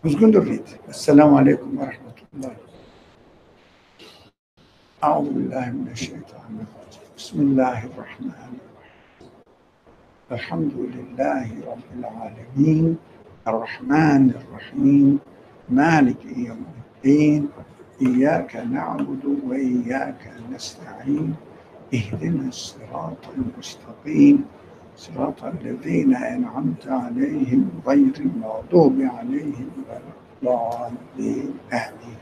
Who's going to read? Assalamu alaikum wa rahmatullah. أعوذ بالله من الشيطان الرجيم. بسم الله الرحمن الرحيم. الحمد لله رب العالمين الرحمن الرحيم مالك يوم الدين إياك نعبد وإياك نستعين اهدنا الصراط المستقيم صراط الذين أنعمت عليهم غير المغضوب عليهم ولا الضالين آمين.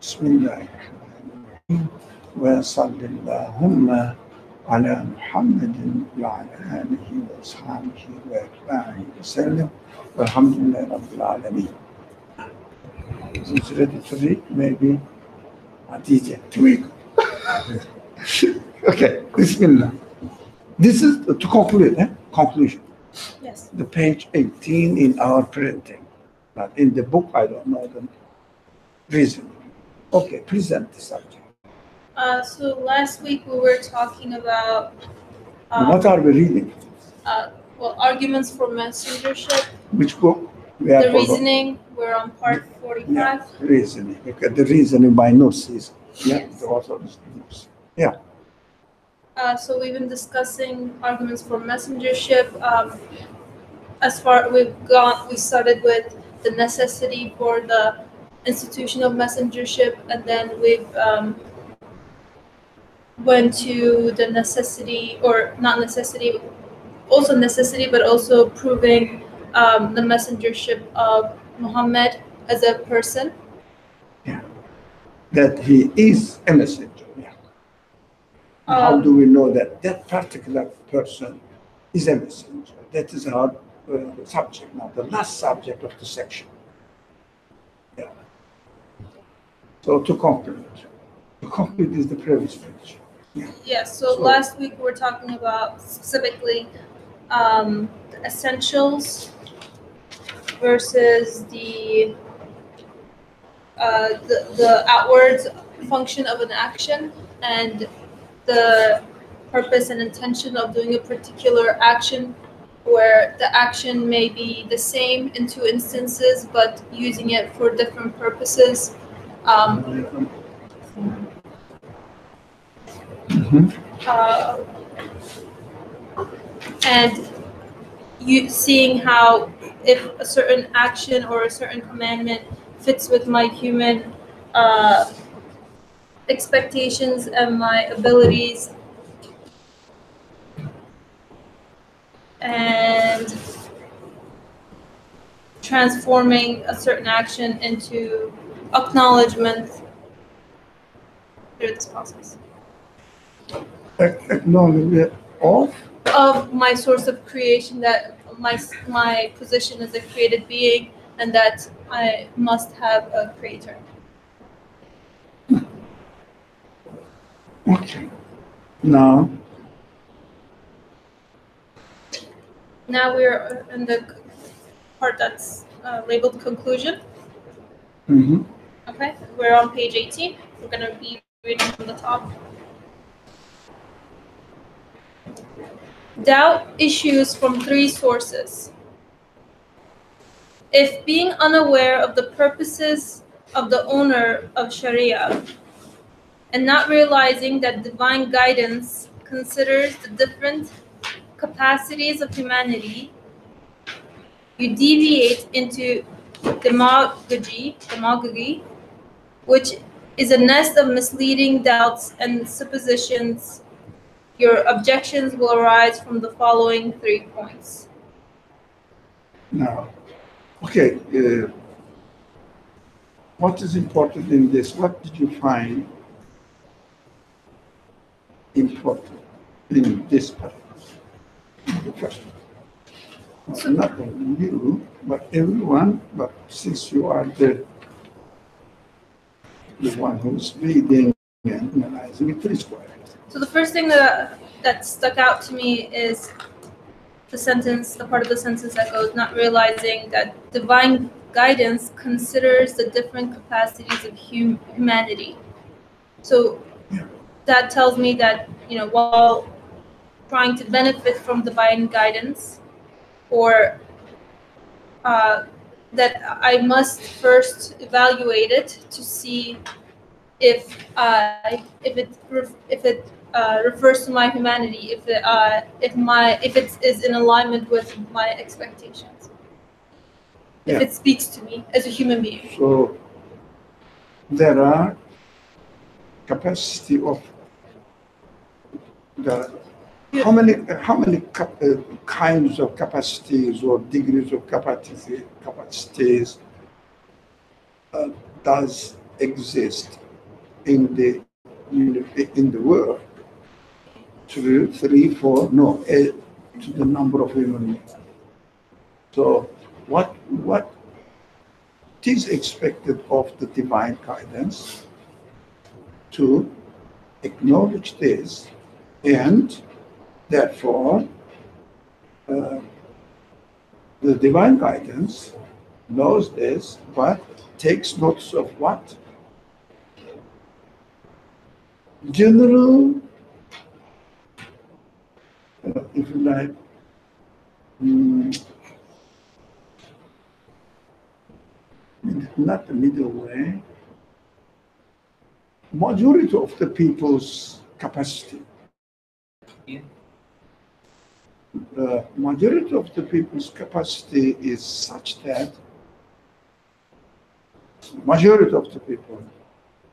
بسم الله الرحمن الرحيم وصل اللهم على محمد وعلى آله وأصحابه وأتباعه وسلم والحمد لله رب العالمين. Who's ready to read? Maybe Aditya, tweak. Okay, Bismillah. This is to conclude, conclusion. Yes. The page 18 in our printing. But in the book, I don't know the reason. Okay, present the subject. So last week we were talking about What are we reading? Arguments for Messengership. Which book? The reasoning. We're on part 45. Yeah, reasoning. Okay, the reasoning by notes is Yes. the author is the notes. Yeah. So we've been discussing arguments for Messengership. We started with the necessity for the institution of Messengership, and then we've went to the necessity, or not necessity, also necessity, but also proving the messengership of Muhammad as a person. Yeah. That he is a messenger. Yeah. How do we know that that particular person is a messenger? That is our subject now, the last subject of the section. Yeah. So to conclude is the previous page. Yeah. Yes, so last week we were talking about specifically the essentials versus the outward function of an action, and the purpose and intention of doing a particular action, where the action may be the same in two instances, but using it for different purposes. And you seeing how if a certain action or a certain commandment fits with my human expectations and my abilities, and transforming a certain action into acknowledgement through this process. Acknowledgement of my source of creation, that my position as a created being, and that I must have a creator. Okay. Now we're in the part that's labeled conclusion. Mm-hmm. Okay, we're on page 18. We're going to be reading from the top. Doubt issues from three sources. If being unaware of the purposes of the owner of Sharia and not realizing that divine guidance considers the different capacities of humanity, you deviate into demagogy, which is a nest of misleading doubts and suppositions, your objections will arise from the following 3 points. Now, okay, what is important in this? What did you find important in this part? The first one. So, not only you, but everyone, but since you are the one who's reading and analyzing it, please go ahead. So the first thing that stuck out to me is the part of the sentence that goes, not realizing that divine guidance considers the different capacities of humanity. So that tells me that, while trying to benefit from divine guidance, or that I must first evaluate it to see if it refers to my humanity, if it is in alignment with my expectations, if it speaks to me as a human being. So there are capacity of the how many kinds of capacities or degrees of capacities does exist in the world? 2, 3, 4, no, to the number of human beings. So what is expected of the divine guidance to acknowledge this, and therefore the divine guidance knows this, but takes notice of what? General, if you like, not the middle way, majority of the people's capacity. The majority of the people's capacity is such that majority of the people,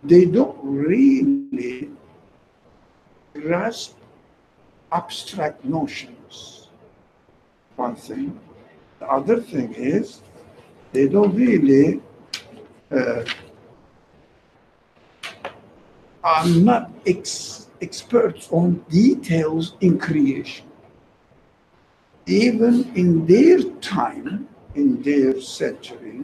they don't really grasp abstract notions. One thing. The other thing is they don't really are not experts on details in creation. Even in their time, in their century,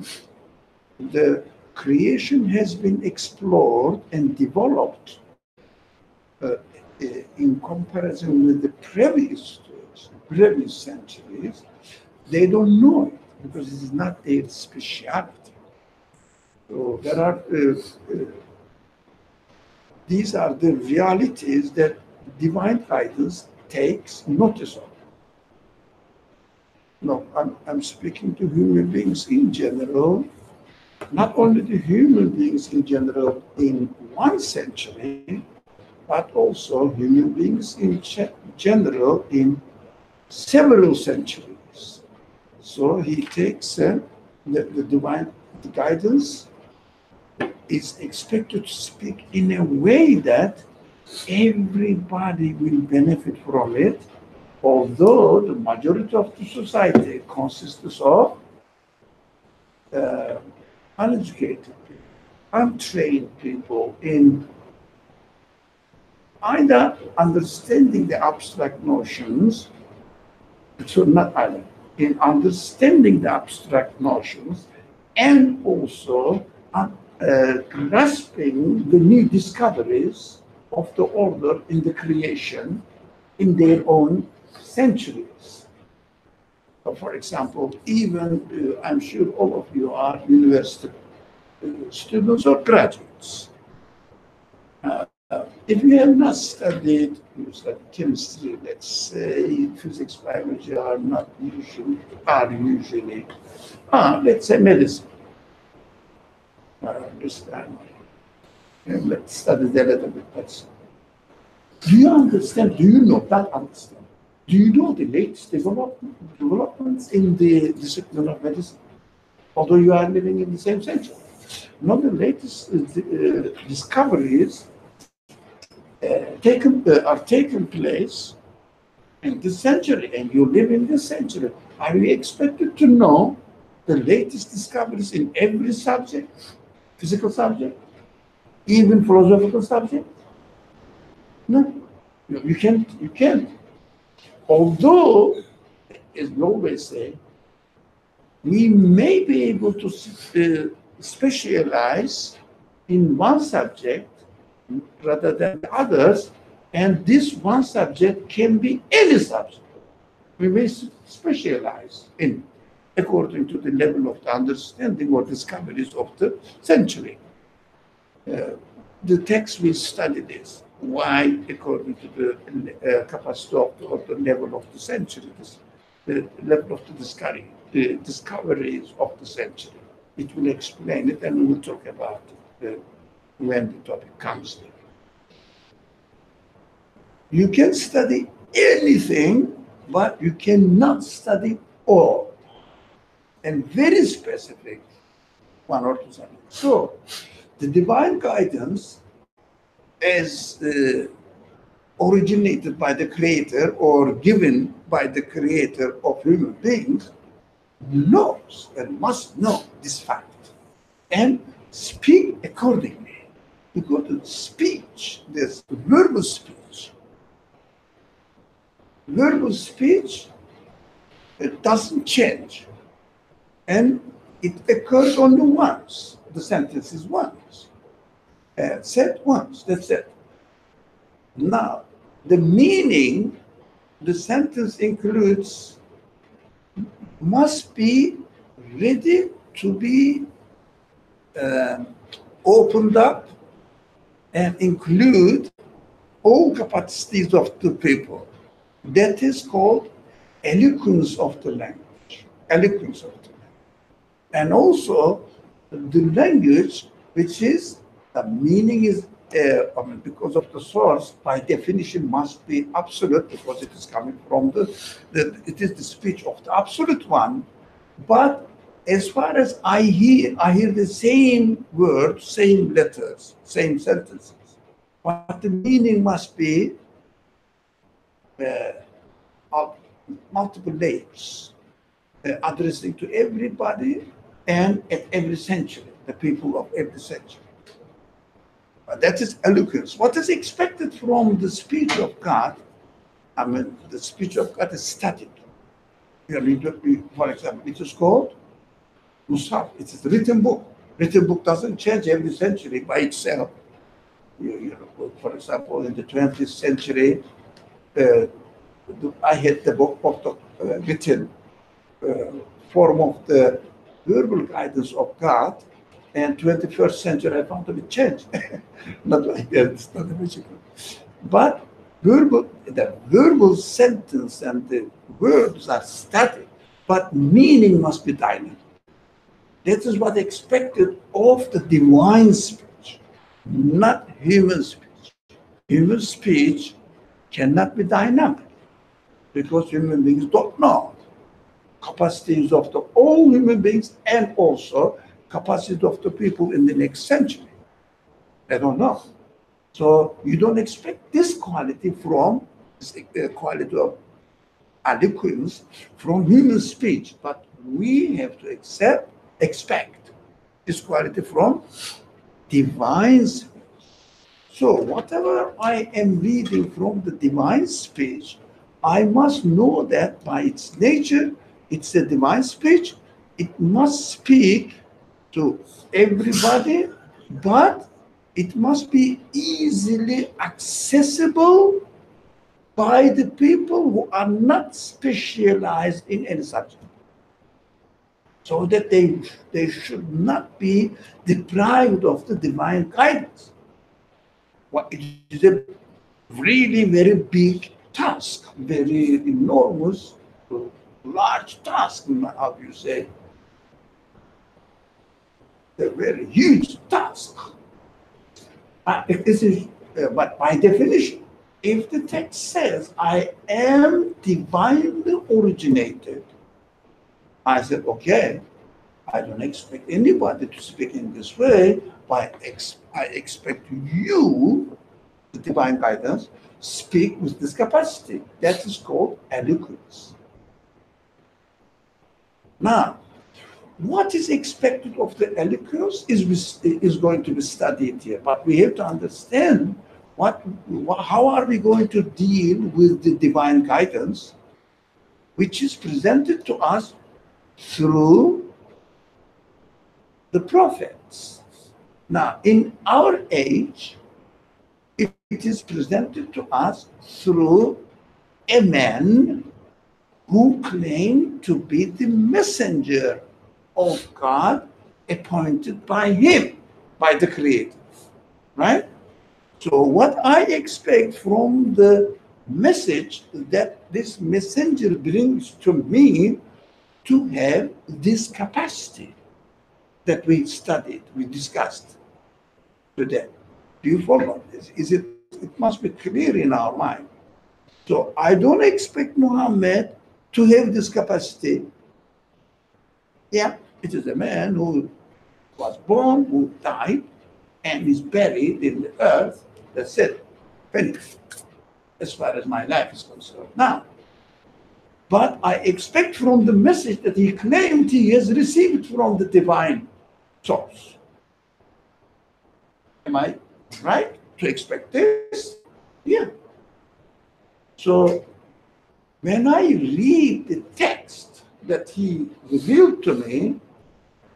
the creation has been explored and developed in comparison with the previous centuries. They don't know it because it is not their specialty. So there are these are the realities that divine guidance takes notice of. No, I'm speaking to human beings in general, not only the human beings in general in one century, but also human beings in general in several centuries. So he takes the divine guidance is expected to speak in a way that everybody will benefit from it, although the majority of the society consists of uneducated people, untrained people in either understanding the abstract notions, so not either, in understanding the abstract notions and also grasping the new discoveries of the order in the creation in their own centuries. So for example, even I'm sure all of you are university students or graduates. If you have not studied, you study chemistry, let's say, physics, biology are usually, let's say medicine. Let's study that a little bit. Do you understand? Do you know that understand? Do you know the latest developments in the discipline of medicine? Although you are living in the same century. Not the latest discoveries are taking place in this century, and you live in this century. Are we expected to know the latest discoveries in every subject, physical subject, even philosophical subject? No, you can't. Although, as we always say, we may be able to specialize in one subject rather than the others, and this one subject can be any subject. We may specialize in according to the level of the understanding or discoveries of the century. The text will study this. Why, according to the capacity of the level of the century, the level of the discoveries of the century. It will explain it, and we will talk about it when the topic comes there. You can study anything, but you cannot study all. And very specific, one or two subjects. So, the divine guidance is originated by the Creator or given by the Creator of human beings, knows and must know this fact and speak accordingly. Because the speech, this verbal speech, it doesn't change, and it occurs only once. The sentence is once, said once. That's it. Now, the meaning the sentence includes must be ready to be opened up and include all capacities of the people. That is called eloquence of the language. Eloquence of the language. And also the language, which is the meaning is because of the source, by definition must be absolute, because it is coming from it is the speech of the absolute one. But as far as I hear the same words, same letters, same sentences. But the meaning must be of multiple layers, addressing to everybody and at every century, the people of every century. That is eloquence. What is expected from the speech of God? I mean, the speech of God is static. For example, it is called Musaf. It is a written book. Written book doesn't change every century by itself. For example, in the 20th century, I had the book of the written form of the verbal guidance of God, and 21st century I found it changed. Not like that, it's not a magical. But the verbal sentence and the words are static, but meaning must be dynamic. That is what expected of the divine speech, not human speech. Human speech cannot be dynamic because human beings don't know capacities of all human beings and also capacity of the people in the next century. They don't know. So you don't expect this quality from the quality of eloquence from human speech, but we have to expect this quality from divine speech. So whatever I am reading from the divine speech, I must know that by its nature, it's a divine speech. It must speak to everybody, but it must be easily accessible by the people who are not specialized in any subject. So that they should not be deprived of the divine guidance. Well, it is a really very big task, very enormous, large task, how do you say? A very huge task. But by definition, if the text says, I am divinely originated, I said, okay, I don't expect anybody to speak in this way, but I expect you, the divine guidance, speak with this capacity. That is called eloquence. Now, what is expected of the eloquence is going to be studied here, but we have to understand how are we going to deal with the divine guidance, which is presented to us through the prophets. Now, in our age, it is presented to us through a man who claimed to be the messenger of God appointed by him, by the Creator, right? So what I expect from the message that this messenger brings to me to have this capacity that we studied, we discussed today. Do you follow this? It must be clear in our mind. So I don't expect Muhammad to have this capacity. Yeah, it is a man who was born, who died, and is buried in the earth. That's it. Finished. As far as my life is concerned. Now, but I expect from the message that he claimed he has received from the divine source. Am I right to expect this? Yeah. So when I read the text that he revealed to me,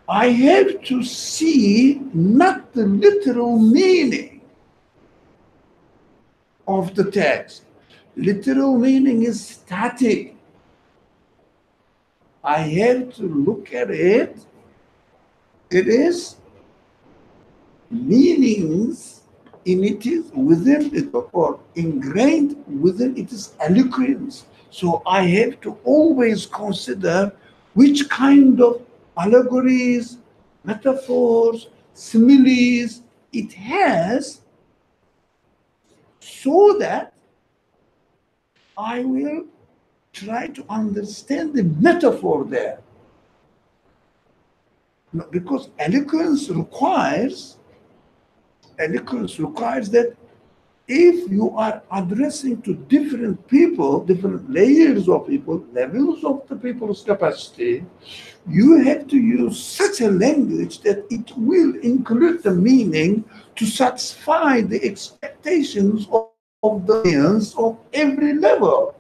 I have to see not the literal meaning of the text. Literal meaning is static. I have to look at it. It is meanings in it is within it or ingrained within it is eloquence. So I have to always consider which kind of allegories, metaphors, similes it has, so that I will try to understand the metaphor there. Because eloquence requires that if you are addressing to different people, different layers of people, levels of the people's capacity, you have to use such a language that it will include the meaning to satisfy the expectations of the audience of every level.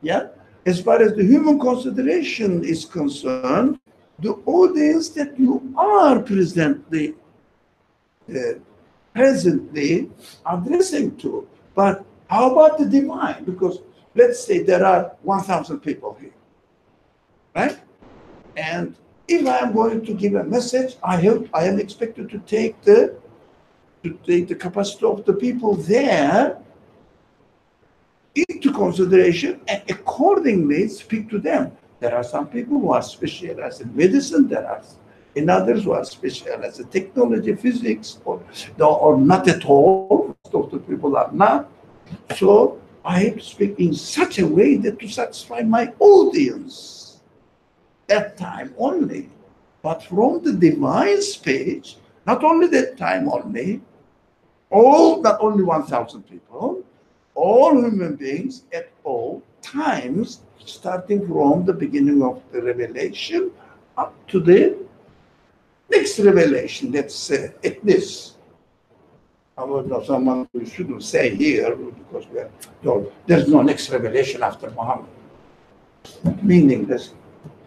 Yeah? As far as the human consideration is concerned, the audience that you are presently addressing to. But how about the divine? Because let's say there are 1,000 people here, right? And if I am going to give a message, I am expected to take the capacity of the people there into consideration and accordingly speak to them. There are some people who are specialized in medicine, there are in others who are specialized in technology, physics, or not at all. Most of the people are not. So I have to speak in such a way that to satisfy my audience that time only. But from the divine speech, not only that time only, not only 1,000 people, all human beings at all times, starting from the beginning of the revelation up to the next revelation, let's say, at this. I would know someone we shouldn't say here because there's no next revelation after Muhammad. Meaningless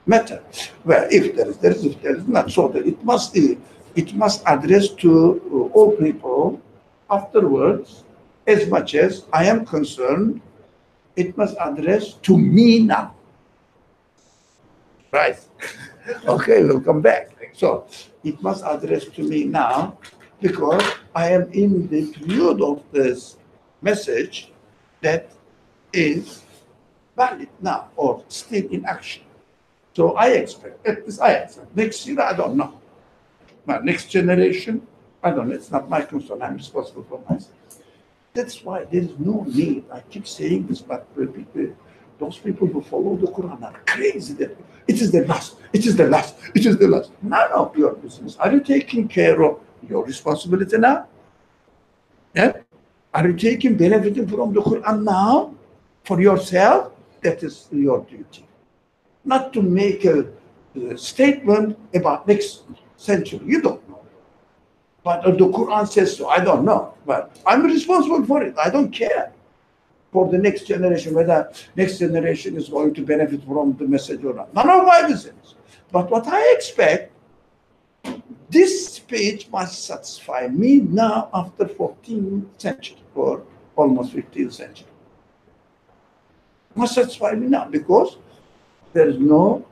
matter. Well, if there is not, so that it must address to all people afterwards. As much as I am concerned, it must address to me now. Right. Okay, we'll come back. So it must address to me now because I am in the period of this message that is valid now or still in action. So I expect, next year, I don't know. My next generation, I don't know, it's not my concern, I'm responsible for myself. That's why there is no need. I keep saying this, but those people who follow the Quran are crazy. That it is the last, it is the last, it is the last. None of your business. Are you taking care of your responsibility now? Yeah? Are you taking benefiting from the Quran now for yourself? That is your duty. Not to make a statement about next century. You don't know. But the Quran says so. I don't know. But I'm responsible for it. I don't care for the next generation, whether next generation is going to benefit from the message or not. None of my business. But what I expect, this speech must satisfy me now after 14th century or almost 15th century. Must satisfy me now because there is no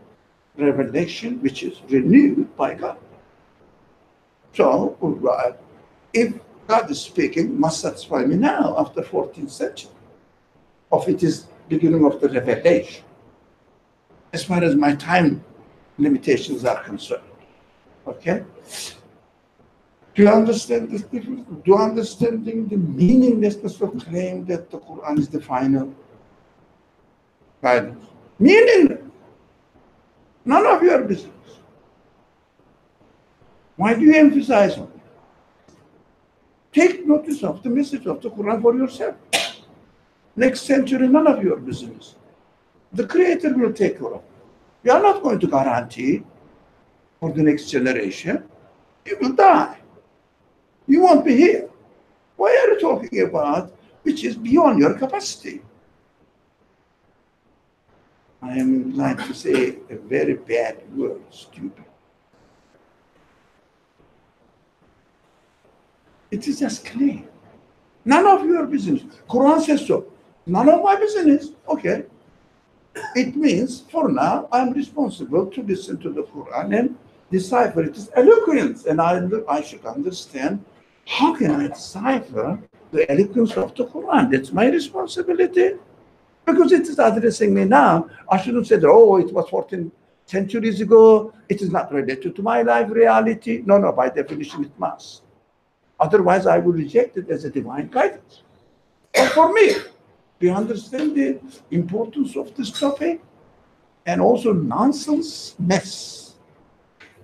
revelation which is renewed by God. So, if God is speaking, must satisfy me now after 14th century of it is beginning of the revelation. as far as my time limitations are concerned. Okay? Do you understand this difference? Do you understanding the meaninglessness of claim that the Quran is the final guidance? Meaningless. None of your business. Why do you emphasize on it? Take notice of the message of the Quran for yourself. Next century, none of your business. The Creator will take care of it. You are not going to guarantee for the next generation. You will die. You won't be here. Why are you talking about which is beyond your capacity? I am inclined to say a very bad word, stupid. It is just claim. None of your business. Quran says so. None of my business. Okay. It means for now I'm responsible to listen to the Quran and decipher it is eloquence, and I should understand how can I decipher the eloquence of the Quran. That's my responsibility. Because it is addressing me now. I shouldn't say that, oh, it was 14 centuries ago. It is not related to my life reality. No, by definition it must. Otherwise, I would reject it as a divine guidance. But for me, do you understand the importance of this topic? And also nonsense mess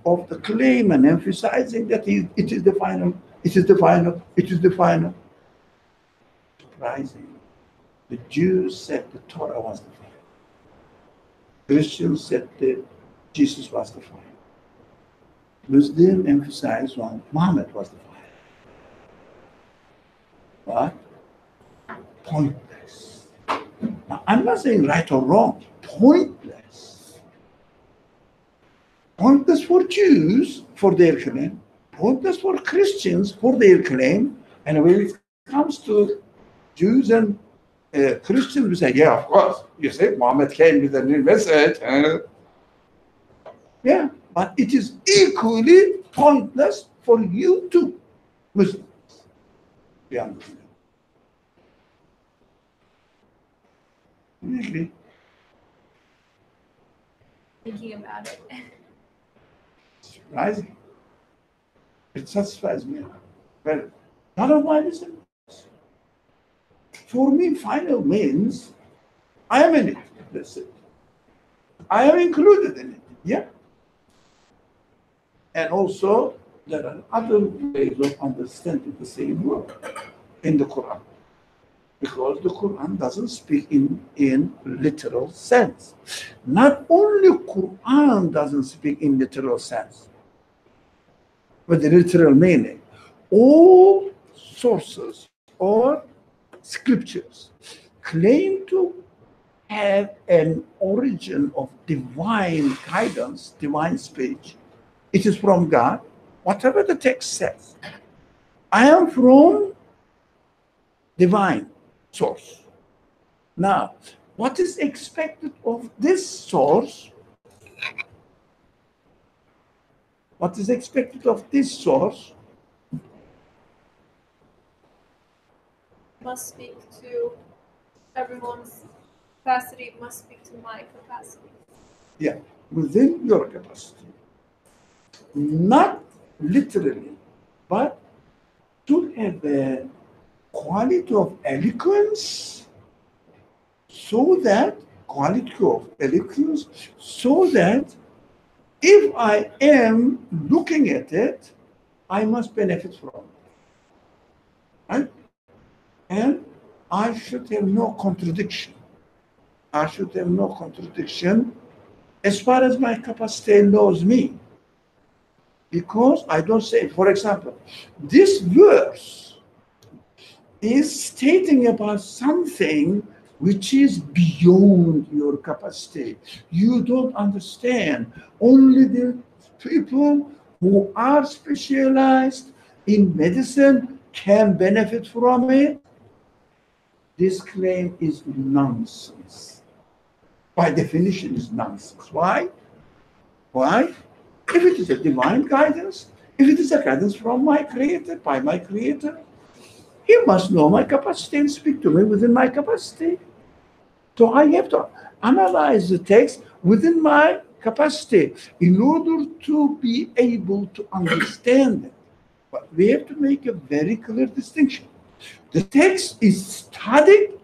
of the claim and emphasizing that it is the final, it is the final, it is the final. Surprising. The Jews said the Torah was the final. Christians said that Jesus was the final. Muslims emphasized on Muhammad was the final. But pointless. Now, I'm not saying right or wrong. Pointless. Pointless for Jews for their claim. Pointless for Christians for their claim. And when it comes to Jews and Christians, we say, yeah, of course. You say Muhammad came with a new message. Yeah, but it is equally pointless for you too, Muslims. You understand? Really? Thinking about it. Surprising. It satisfies me. Well, none of my listeners. For me, final means I am in it. That's it. I am included in it. Yeah. And also, there are other ways of understanding the same word in the Quran. Because the Quran doesn't speak in literal sense. Not only Quran doesn't speak in literal sense, but the literal meaning. All sources or scriptures claim to have an origin of divine guidance, divine speech. It is from God, whatever the text says. I am from divine source. Now, what is expected of this source? What is expected of this source? Must speak to everyone's capacity, must speak to my capacity. Yeah, within your capacity. Not literally, but to have a quality of eloquence so that if I am looking at it, I must benefit from it. Right? And I should have no contradiction. As far as my capacity knows me. Because I don't say, for example, this verse is stating about something which is beyond your capacity. You don't understand. Only the people who are specialized in medicine can benefit from it. This claim is nonsense. By definition, is nonsense. Why? If it is a divine guidance, if it is a guidance from my Creator, by my Creator, He must know my capacity and speak to me within my capacity. So I have to analyze the text within my capacity in order to be able to understand it. But we have to make a very clear distinction. The text is static,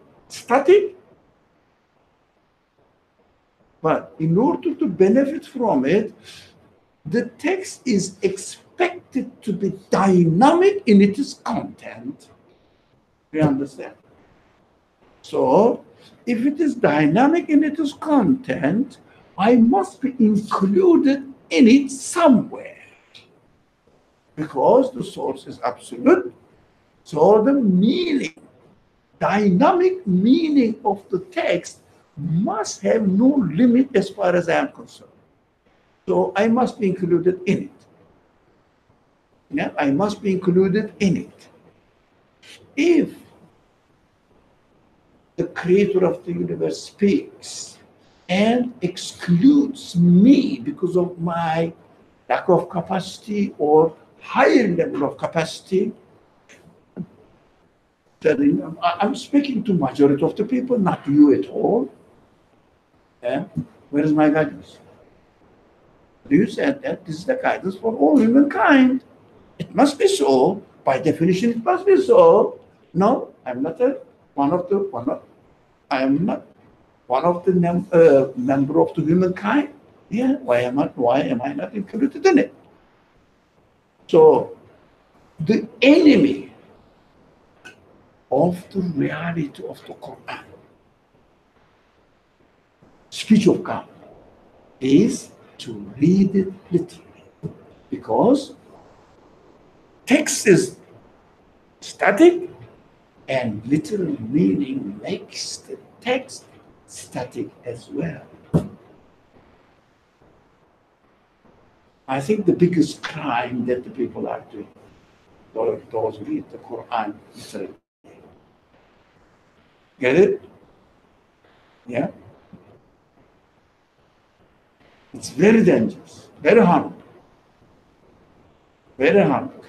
but in order to benefit from it, the text is expected to be dynamic in its content. You understand? So, if it is dynamic in its content, I must be included in it somewhere. Because the source is absolute, so the meaning, dynamic meaning of the text must have no limit as far as I am concerned. So I must be included in it. Yeah, I must be included in it. If the creator of the universe speaks and excludes me because of my lack of capacity or higher level of capacity, then I'm speaking to majority of the people, not you at all. Yeah? Where is my guidance? You said that this is the guidance for all humankind. It must be so. By definition, it must be so. No, I'm not I am not one of the member of the humankind. Yeah, why am I not included in it? So the enemy of the reality of the Quran, speech of God, is to read it literally, because text is static and literal meaning makes the text static as well. I think the biggest crime that the people are doing, those who read the Quran literally. Get it? Yeah? It's very dangerous, very harmful. Very harmful.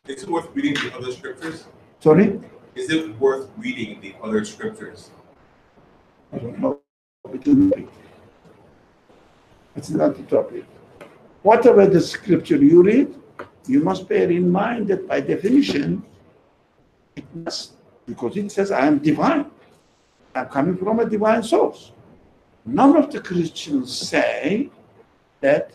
Is it worth reading the other scriptures? Sorry? Is it worth reading the other scriptures? I don't know. It's not the topic. Whatever the scripture you read, you must bear in mind that by definition, it must, because it says, I am divine. I'm coming from a divine source. None of the Christians say that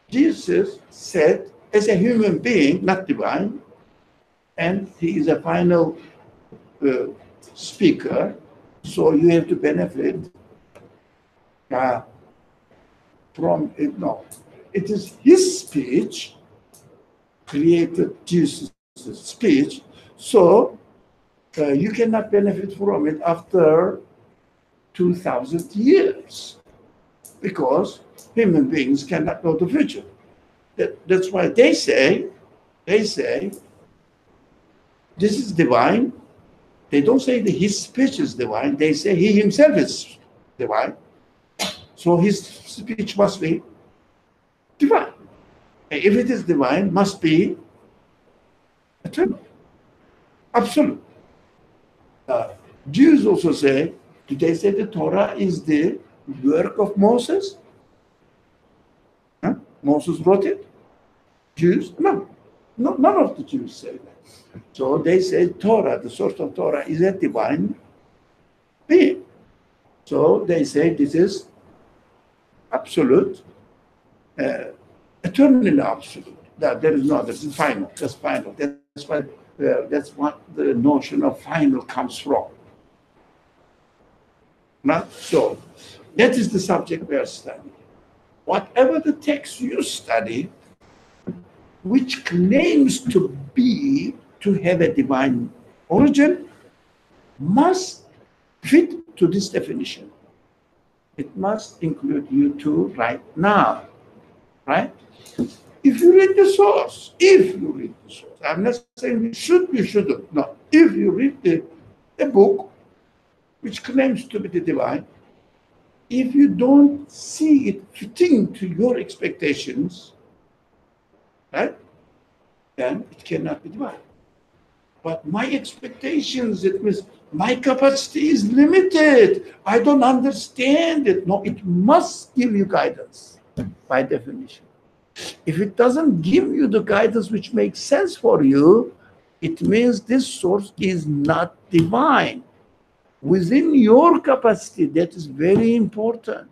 Jesus said, as a human being, not divine, and he is a final speaker, so you have to benefit from it. No, it is his speech created Jesus' speech, so you cannot benefit from it after 2,000 years, because human beings cannot know the future. That's why they say, this is divine. They don't say that his speech is divine. They say he himself is divine. So his speech must be divine. And if it is divine, must be eternal, absolute. Jews also say, do they say the Torah is the work of Moses? Huh? Moses wrote it? Jews? No, none of the Jews say that. So they say Torah, the source of Torah, is a divine being. So they say this is absolute, eternally absolute. That there is no, this is final. That's final. That's why that's what the notion of final comes from. Not so. That is the subject we are studying. Whatever the text you study, which claims to have a divine origin, must fit to this definition. It must include you too right now, right? If you read the source, I'm not saying you shouldn't. No, if you read a book which claims to be the divine, if you don't see it fitting to your expectations, right, then it cannot be divine. But my expectations, it means my capacity is limited. I don't understand it. No, it must give you guidance by definition. If it doesn't give you the guidance which makes sense for you, it means this source is not divine. Within your capacity, that is very important.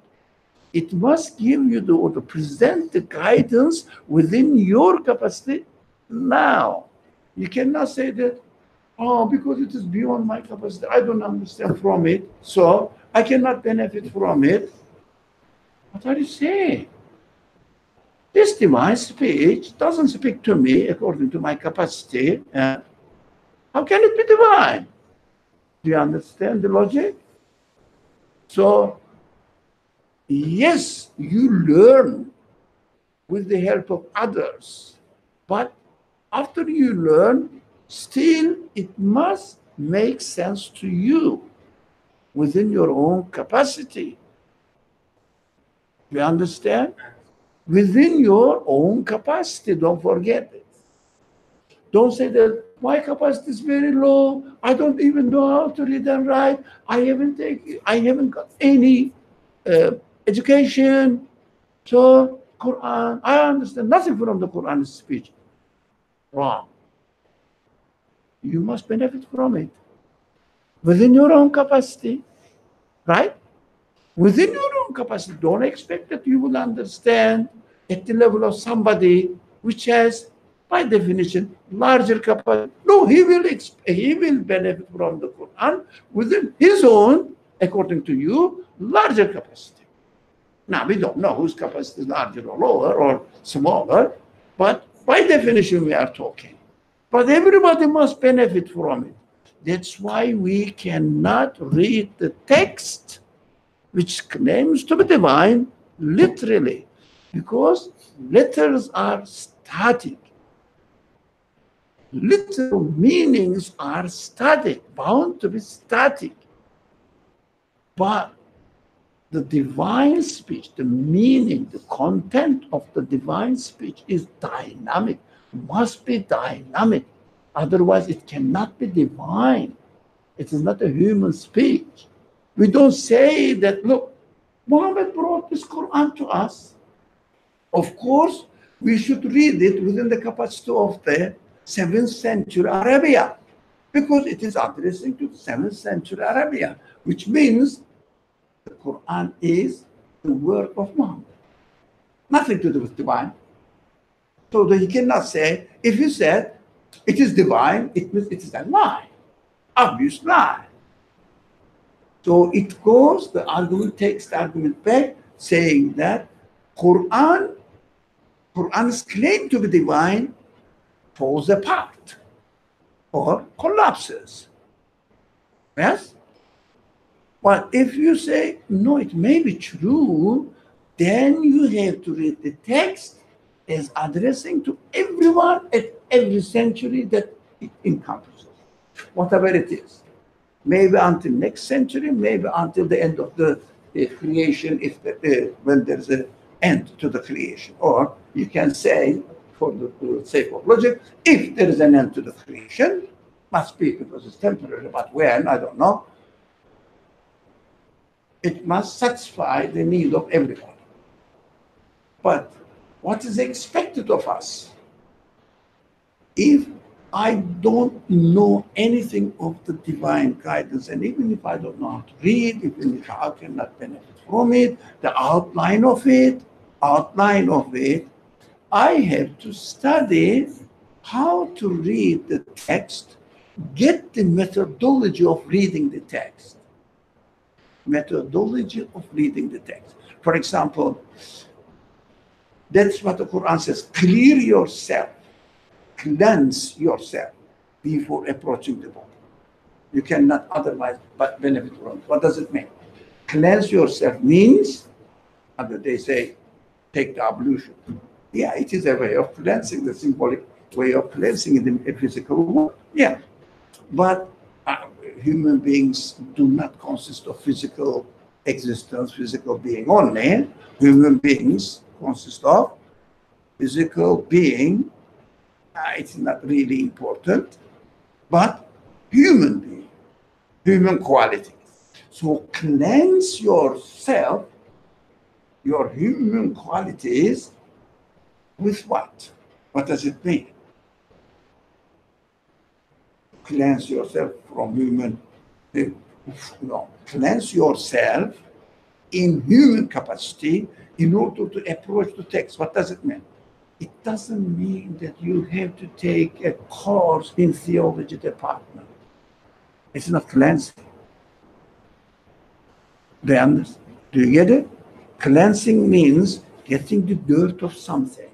It must give you or to present the guidance within your capacity now. You cannot say that, oh, because it is beyond my capacity, I don't understand from it, so I cannot benefit from it. What are you saying? This divine speech doesn't speak to me according to my capacity. How can it be divine? Do you understand the logic? So, yes, you learn with the help of others, but after you learn, still it must make sense to you within your own capacity. You understand? Within your own capacity, don't forget it. Don't say that my capacity is very low. I don't even know how to read and write. I haven't got any education. So Quran, I understand nothing from the Quran speech. Wrong. You must benefit from it within your own capacity, right? Within your own capacity. Don't expect that you will understand at the level of somebody which has, by definition, larger capacity. No, he will benefit from the Quran within his own, according to you, larger capacity. Now, we don't know whose capacity is larger or lower or smaller, but by definition, we are talking. But everybody must benefit from it. That's why we cannot read the text which claims to be divine literally, because letters are static. Literal meanings are static, bound to be static. But the divine speech, the meaning, the content of the divine speech is dynamic, must be dynamic. Otherwise, it cannot be divine. It is not a human speech. We don't say that, look, Muhammad brought this Quran to us. Of course, we should read it within the capacity of the 7th century Arabia, because it is addressing to the 7th century Arabia, which means the Quran is the word of Muhammad. Nothing to do with divine. So that he cannot say, if he said it is divine, it means it is a lie, obvious lie. So it goes, the argument takes the argument back, saying that Quran's claim to be divine falls apart or collapses. Yes? But if you say, no, it may be true, then you have to read the text as addressing to everyone at every century that it encompasses, whatever it is. Maybe until next century, maybe until the end of the creation, if when there's an end to the creation. Or you can say, for the sake of logic, if there is an end to the creation, must be because it's temporary, but when, I don't know, it must satisfy the need of everyone. But what is expected of us? If I don't know anything of the divine guidance, and even if I don't know how to read, even if I cannot benefit from it, the outline of it, I have to study how to read the text, get the methodology of reading the text. Methodology of reading the text. For example, that's what the Quran says, clear yourself. Cleanse yourself before approaching the book. You cannot otherwise but benefit from it. What does it mean? Cleanse yourself means, and they say, take the ablution. Yeah, it is a way of cleansing, the symbolic way of cleansing in the physical world. Yeah, but human beings do not consist of physical existence, physical being only. Human beings consist of physical being. It's not really important. but human being, human quality. So cleanse yourself, your human qualities, with what? What does it mean? Cleanse yourself from human, cleanse yourself in human capacity in order to approach the text. What does it mean? It doesn't mean that you have to take a course in theology department. It's not cleansing. Do you understand? Do you get it? Cleansing means getting the dirt of something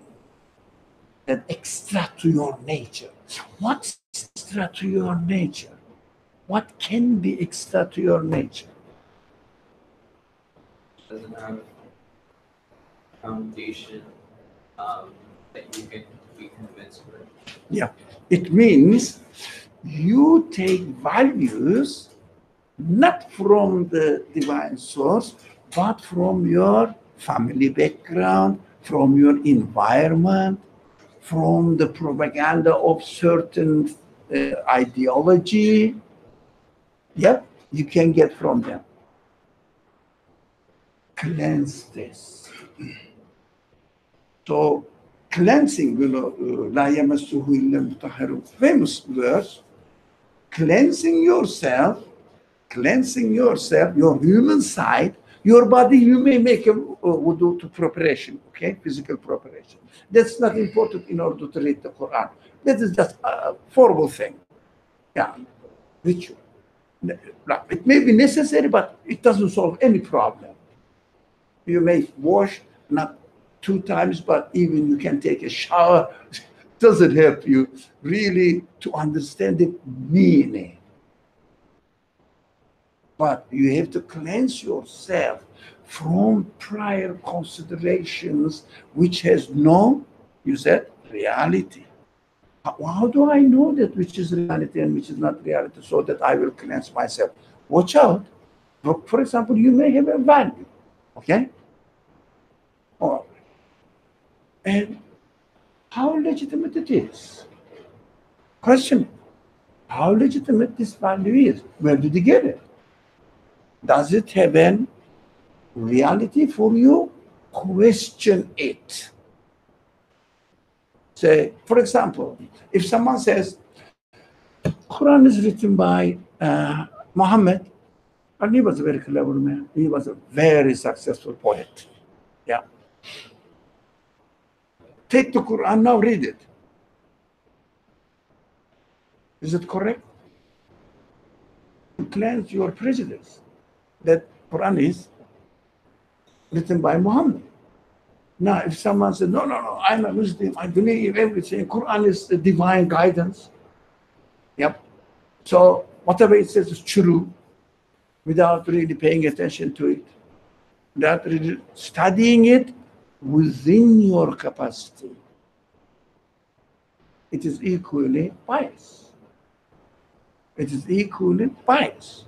that extra to your nature. What's extra to your nature? What can be extra to your nature? Doesn't have foundation that you can be convinced with. Yeah, it means you take values not from the divine source, but from your family background, from your environment, from the propaganda of certain ideology. Yep, you can get from them. Cleanse this. So cleansing, لا يمسه إلا المطهرون, famous verse, cleansing yourself, your human side, your body, you may make a wudu to preparation, okay, physical preparation. That's not important in order to read the Quran. That is just a horrible thing. Yeah, ritual. It may be necessary, but it doesn't solve any problem. You may wash not 2 times, but even you can take a shower. Doesn't help you really to understand the meaning. But you have to cleanse yourself from prior considerations which has no, you said, reality. How do I know that which is reality and which is not reality so that I will cleanse myself? Watch out. For example, you may have a value, okay? And how legitimate it is? Question, how legitimate this value is? Where did you get it? Does it have an reality for you? Question it. Say, for example, if someone says, Quran is written by Muhammad, and he was a very clever man. He was a very successful poet. Yeah. Take the Quran now, read it. Is it correct? Cleanse your prejudice that Quran is written by Muhammad. Now, if someone says, no, I'm a Muslim, I believe everything, Quran is the divine guidance. Yep. So whatever it says is true without really paying attention to it, without really studying it within your capacity. It is equally biased. It is equally biased.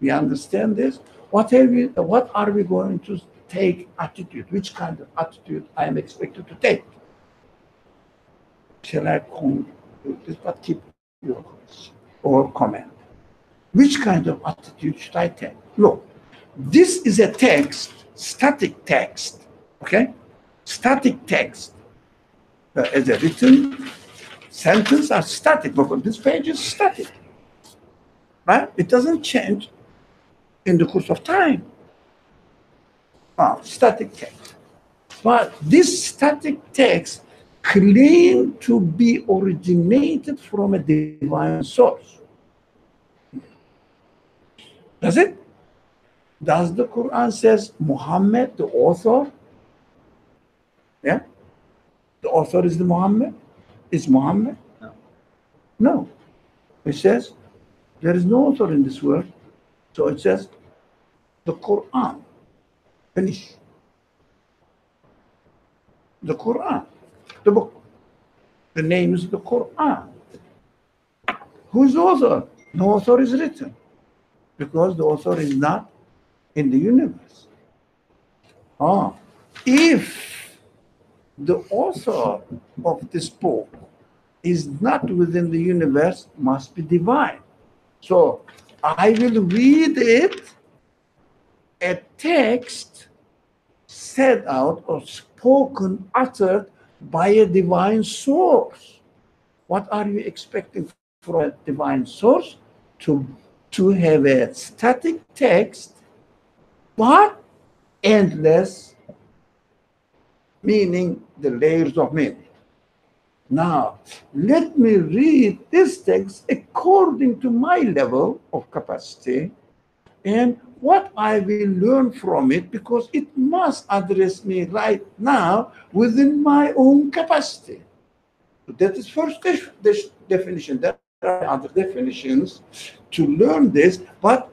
We understand this? What are we going to take attitude? Which kind of attitude I am expected to take? Shall I conclude this? But keep your question or comment. Which kind of attitude should I take? Look, this is a text, static text, okay? Static text. As a written sentence are static, but this page is static, right? It doesn't change in the course of time. Static text. But this static text claims to be originated from a divine source. Does it? Does the Quran says Muhammad, the author? Yeah? The author is the Muhammad? Is Muhammad? No. No. It says there is no author in this world. So it says the Quran. Finish. The Quran. The book. The name is the Quran. Who's the author? No author is written. Because the author is not in the universe. If the author of this book is not within the universe must be divine. So I will read it, a text said out or spoken, uttered by a divine source. What are you expecting from a divine source? To have a static text, but endless, meaning the layers of meaning. Now, let me read this text according to my level of capacity and what I will learn from it, because it must address me right now within my own capacity. That is first definition. There are other definitions to learn this, but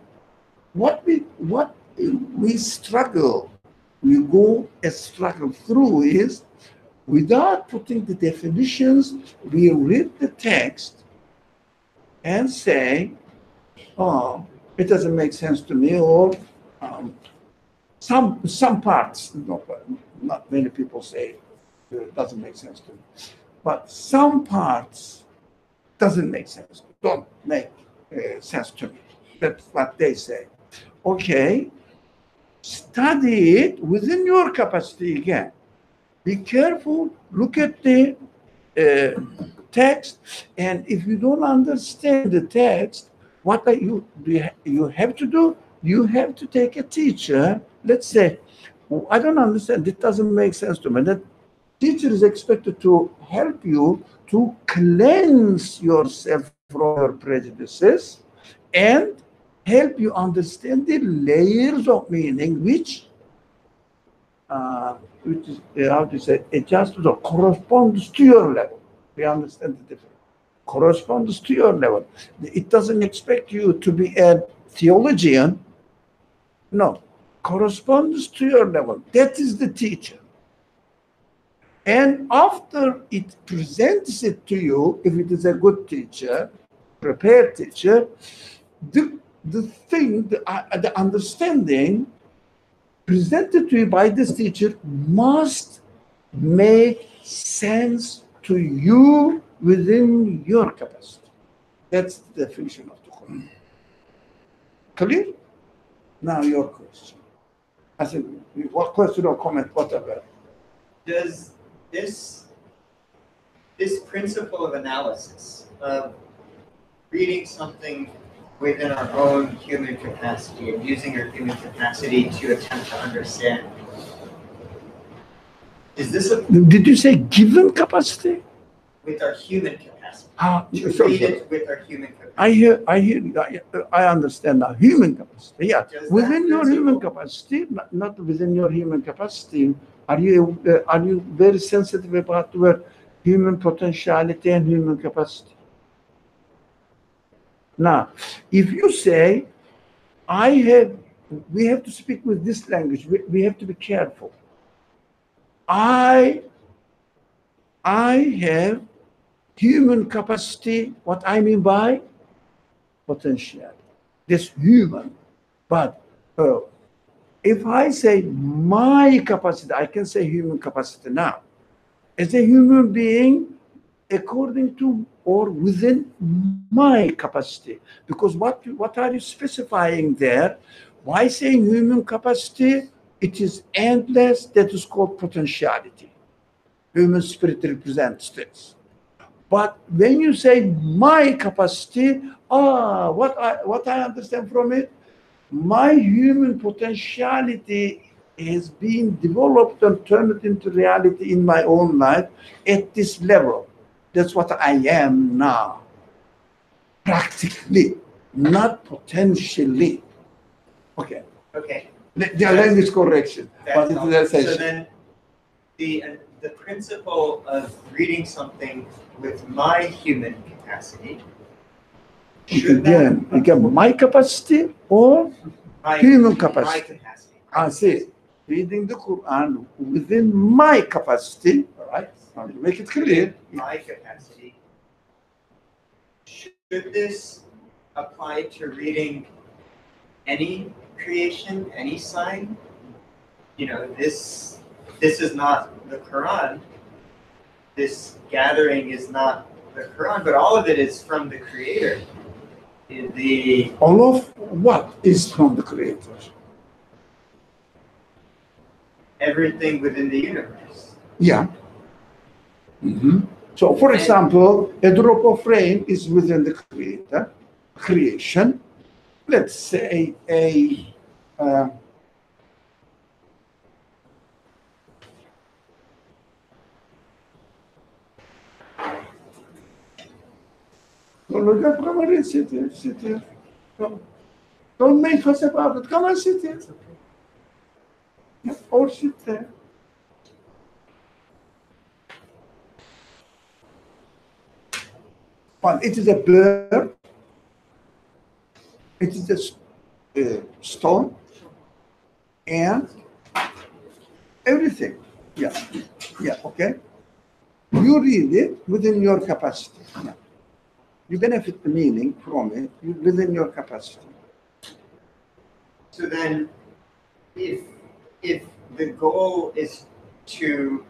what we struggle, we go a struggle through is, without putting the definitions, we read the text and say, oh, it doesn't make sense to me, or some parts, not many people say it doesn't make sense to me, but some parts doesn't make sense, don't make sense to me. That's what they say. Okay, study it within your capacity again. Be careful, look at the text, and if you don't understand the text, what are you have to do? You have to take a teacher. Let's say, I don't understand, it doesn't make sense to me. That teacher is expected to help you to cleanse yourself from your prejudices and help you understand the layers of meaning which is, how to say, adjust or corresponds to your level. We understand the difference. Corresponds to your level. It doesn't expect you to be a theologian. No, corresponds to your level. That is the teacher. And after it presents it to you, if it is a good teacher, prepared teacher, the understanding presented to you by this teacher must make sense to you within your capacity. That's the definition of the Quran. Clear? Now your question. I said, what question or comment, whatever. Does this principle of analysis of reading something within our own human capacity and using our human capacity to attempt to understand, is this Did you say given capacity? with our human capacity? So, Read it with our human capacity. I understand now. Human capacity, yeah. Does Within that your human principle- capacity, not within your human capacity, are you very sensitive about your human potentiality and human capacity? Now, if you say, we have to speak with this language, we have to be careful. I have human capacity, what I mean by potential. This human. But if I say my capacity, I can say human capacity now. As a human being, according to or within my capacity. Because what are you specifying there? Why saying human capacity? It is endless, that is called potentiality. Human spirit represents this. But when you say my capacity, what I understand from it, my human potentiality is being developed and turned into reality in my own life at this level. That's what I am now. Practically, not potentially. Okay. Okay. The language correction. But it is essential. So then the principle of reading something with my human capacity, Again, my capacity or human capacity. My capacity. I see. Reading the Quran within my capacity, all right? Now, to make it clear. My capacity. Should this apply to reading any creation, any sign? You know, this is not the Quran. This gathering is not the Quran, but all of it is from the Creator. All of what is from the Creator? Everything within the universe. Yeah. So, for example, a drop of rain is within the Creator, creation. Let's say come on, sit here. Don't make fuss about it. Come on, sit here. Or sit there. But it is a bird. It is a stone and everything. Yeah, okay. You read it within your capacity. Yeah. You benefit the meaning from it within your capacity. So then, if the goal is to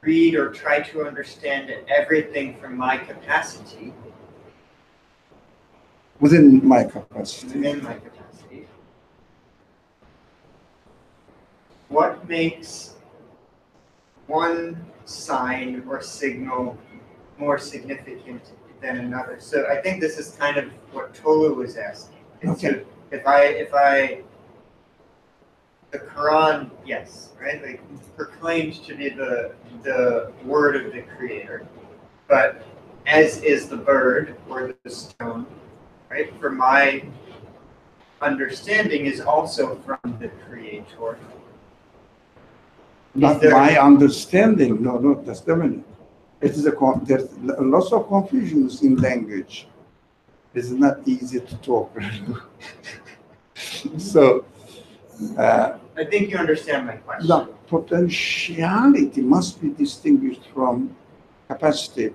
read or try to understand everything from my capacity, within my capacity, what makes one sign or signal more significant than another? So I think this is kind of what Tolu was asking. Okay. If I the Quran, yes, right? Like proclaimed to be the word of the Creator, but as is the bird or the stone, right? For my understanding is also from the Creator. Not my understanding. No, that's different. It is there's lots of confusions in language. It's not easy to talk. So. I think you understand my question. The potentiality must be distinguished from capacity.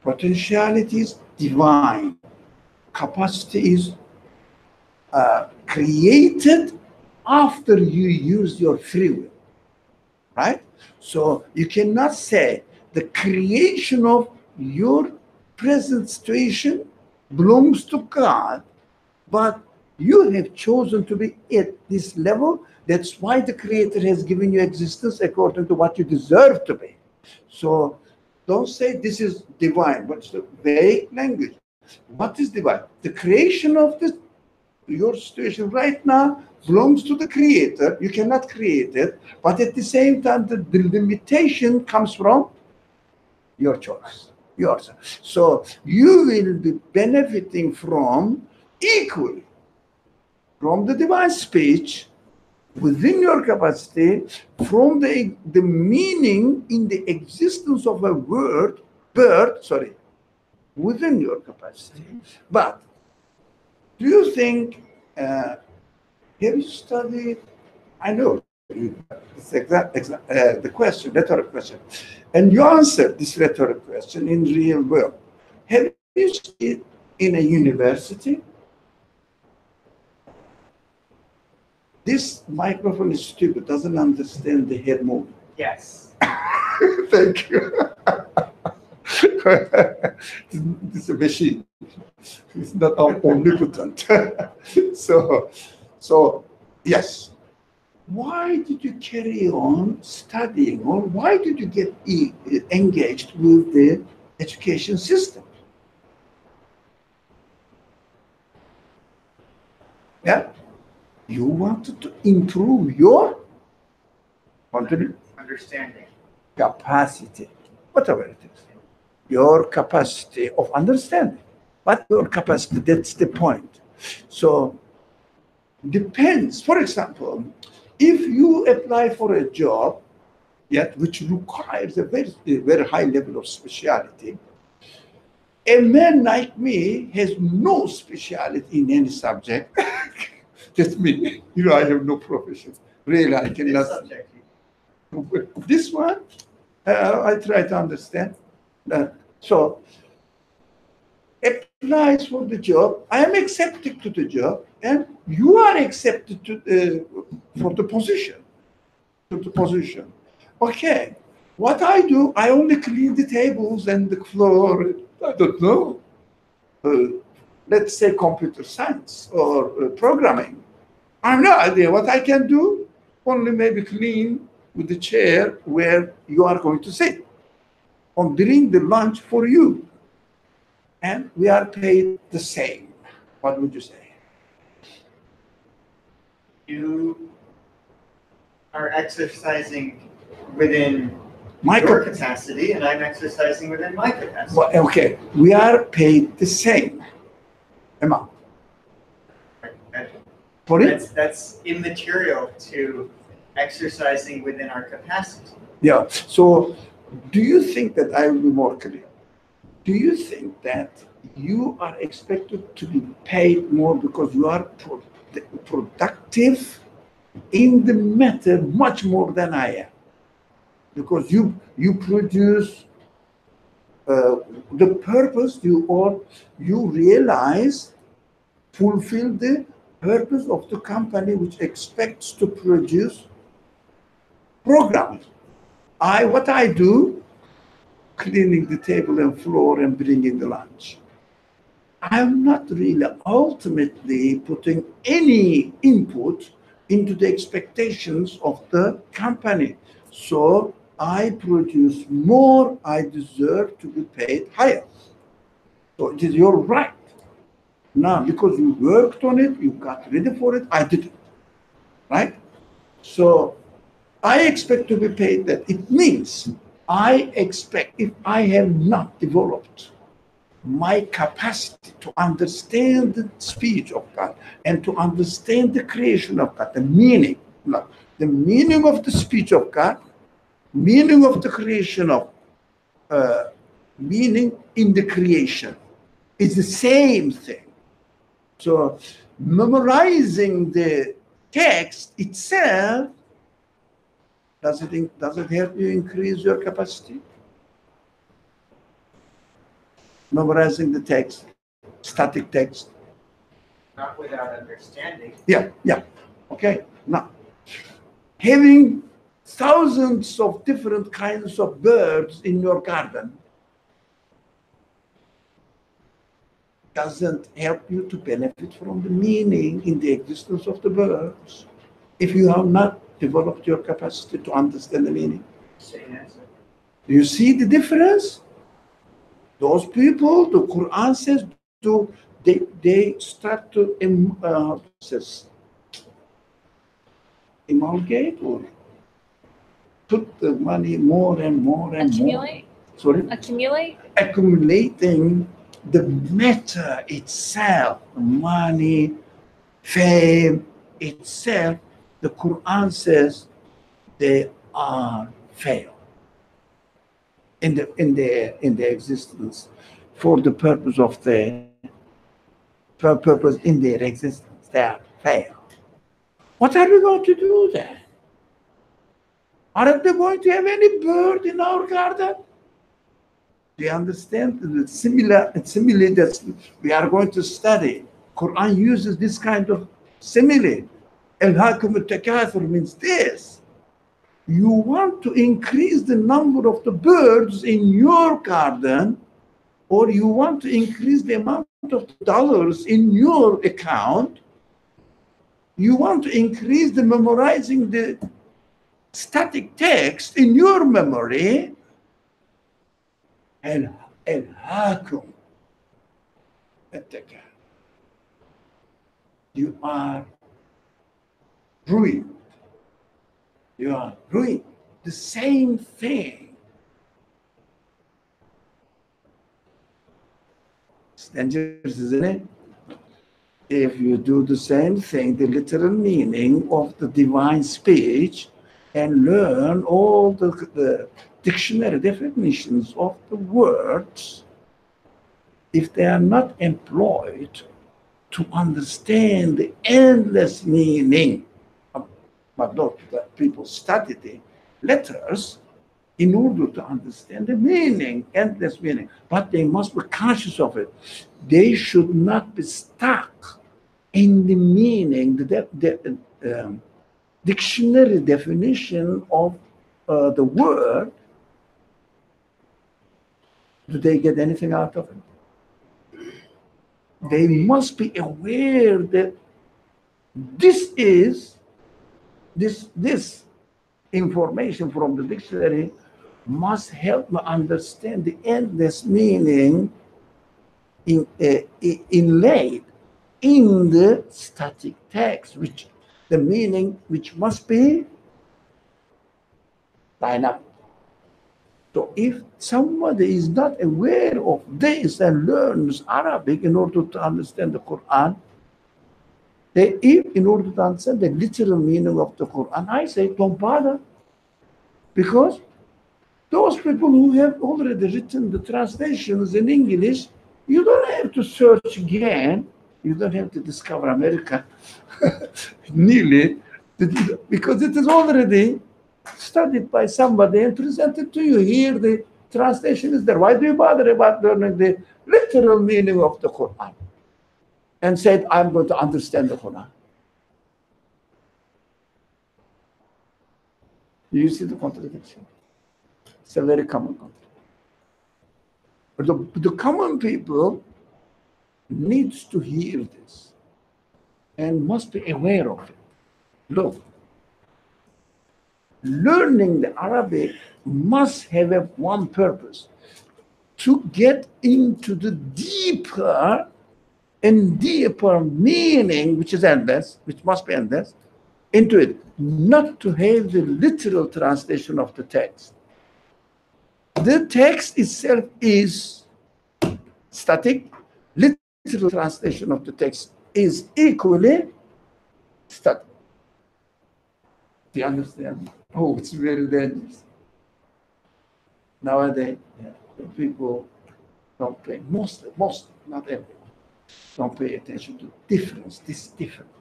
Potentiality is divine. Capacity is created after you use your free will, right? So you cannot say the creation of your present situation belongs to God, but you have chosen to be at this level. That's why the Creator has given you existence according to what you deserve to be. So don't say this is divine, but it's a vague language. What is divine? The creation of your situation right now belongs to the Creator. You cannot create it, but at the same time, the limitation comes from your choice, yours. So you will be benefiting from equally from the divine speech within your capacity, from the meaning in the existence of a bird, within your capacity. But do you think, have you studied, I know, it's the question, rhetoric question, and you answered this rhetoric question in real world. Have you studied in a university? This microphone is stupid, doesn't understand the head movement. Yes. Thank you. It's a machine. It's not omnipotent. So, yes. Why did you carry on studying, or why did you get engaged with the education system? Yeah? You wanted to improve your understanding, capacity, whatever it is, your capacity of understanding. But your capacity, that's the point. So, depends. For example, if you apply for a job, which requires a very high level of speciality, a man like me has no speciality in any subject. That's me. I have no profession. Really, I cannot. This one, I try to understand. So, applies for the job. I am accepted to the job, and you are accepted to for the position. Okay, What I do, I only clean the tables and the floor. I don't know. Let's say computer science or programming. I have no idea what I can do. Only maybe clean with the chair where you are going to sit. Or bring the lunch for you. And we are paid the same. What would you say? You are exercising within My your cap- capacity, and I'm exercising within my capacity. Well, okay, we are paid the same amount. For it? That's immaterial to exercising within our capacity. Yeah. So, do you think that I will be more clear? Do you think that you are expected to be paid more because you are productive in the matter much more than I am? Because you produce the purpose you realize fulfill the purpose of the company which expects to produce programs. What I do, cleaning the table and floor and bringing the lunch. I'm not really ultimately putting any input into the expectations of the company. So I produce more, I deserve to be paid higher. So it is your right. Now, because you worked on it, you got ready for it, I didn't. Right? So I expect to be paid that. It means I expect, if I have not developed my capacity to understand the speech of God and to understand the creation of God, the meaning of the speech of God, meaning of the creation of, meaning in the creation is the same thing. So memorizing the text itself, does it help you increase your capacity? Memorizing the text, static text. Not without understanding. Yeah. Okay. Now, having thousands of different kinds of birds in your garden doesn't help you to benefit from the meaning in the existence of the birds if you have not developed your capacity to understand the meaning. Same answer. Do you see the difference? Those people, the Quran says, they start to emulgate or put the money more and more and Accumulate? more. Sorry? Accumulate? Accumulating the matter itself, money, fame itself. The Quran says they are fail in the existence for the purpose of the purpose in their existence. They are fail. What are we going to do then? Aren't we going to have any bird in our garden? Do you understand the simile that we are going to study? Quran uses this kind of simile. Al-Hakum al-Takathur means this. You want to increase the number of the birds in your garden, or you want to increase the amount of dollars in your account. You want to increase the memorizing the static text in your memory. Al-Hakum al-Takathur. You are ruined. You are ruined. The same thing. It's dangerous, isn't it? If you do the same thing, the literal meaning of the divine speech, and learn all the dictionary definitions of the words, if they are not employed to understand the endless meaning, but not that people study the letters in order to understand the meaning, endless meaning. But they must be conscious of it. They should not be stuck in the meaning, the dictionary definition of the word, Do they get anything out of it? They must be aware that this information from the dictionary must help me understand the endless meaning inlaid in the static text, which the meaning which must be dynamic. So if somebody is not aware of this and learns Arabic in order to understand the Quran, in order to understand the literal meaning of the Quran, I say don't bother, because those people who have already written the translations in English, you don't have to search again. You don't have to discover America nearly, because it is already studied by somebody and presented to you. Here the translation is there. Why do you bother about learning the literal meaning of the Quran and said, I'm going to understand the Quran? You see the contradiction? It's a very common contradiction. But the common people needs to hear this and must be aware of it. Look, learning the Arabic must have one purpose: to get into the deeper and deeper meaning, which is endless, which must be endless, into it, not to have the literal translation of the text. The text itself is static. Literal translation of the text is equally static. Do you understand? Oh, it's very dangerous. Nowadays, people don't pay, most, not everyone, don't pay attention to this difference.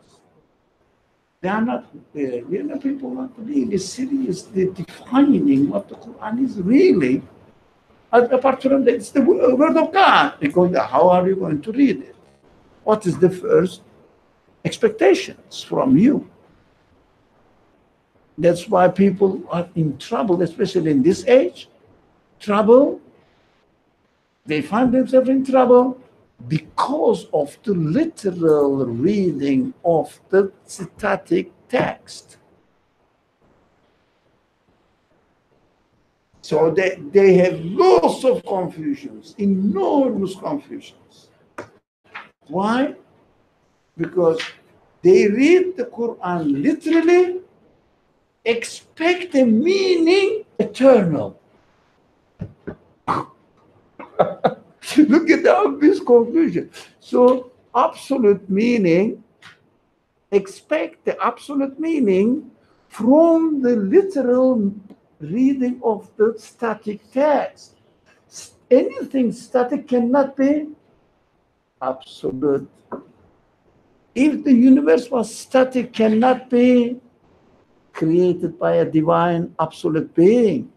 They are not, people not really seriously defining what the Quran is really. Apart from that, it's the word of God. Because how are you going to read it? What is the first expectations from you? That's why people are in trouble, especially in this age. They find themselves in trouble because of the literal reading of the static text. So they have lots of confusions, enormous confusions. Why? Because they read the Quran literally, expect a meaning eternal. Look at the obvious conclusion. So absolute meaning, expect the absolute meaning from the literal reading of the static text. Anything static cannot be absolute. If the universe was static, cannot be created by a divine absolute being.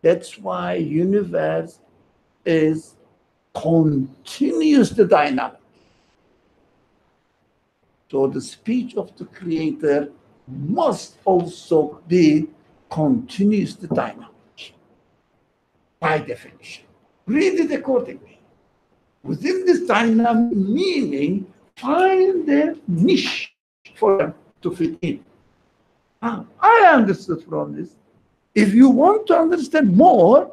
That's why universe is continuously dynamic. So the speech of the Creator must also be continuously dynamic, by definition. Read it accordingly. Within this dynamic meaning, find the niche for them to fit in. I understood from this. If you want to understand more,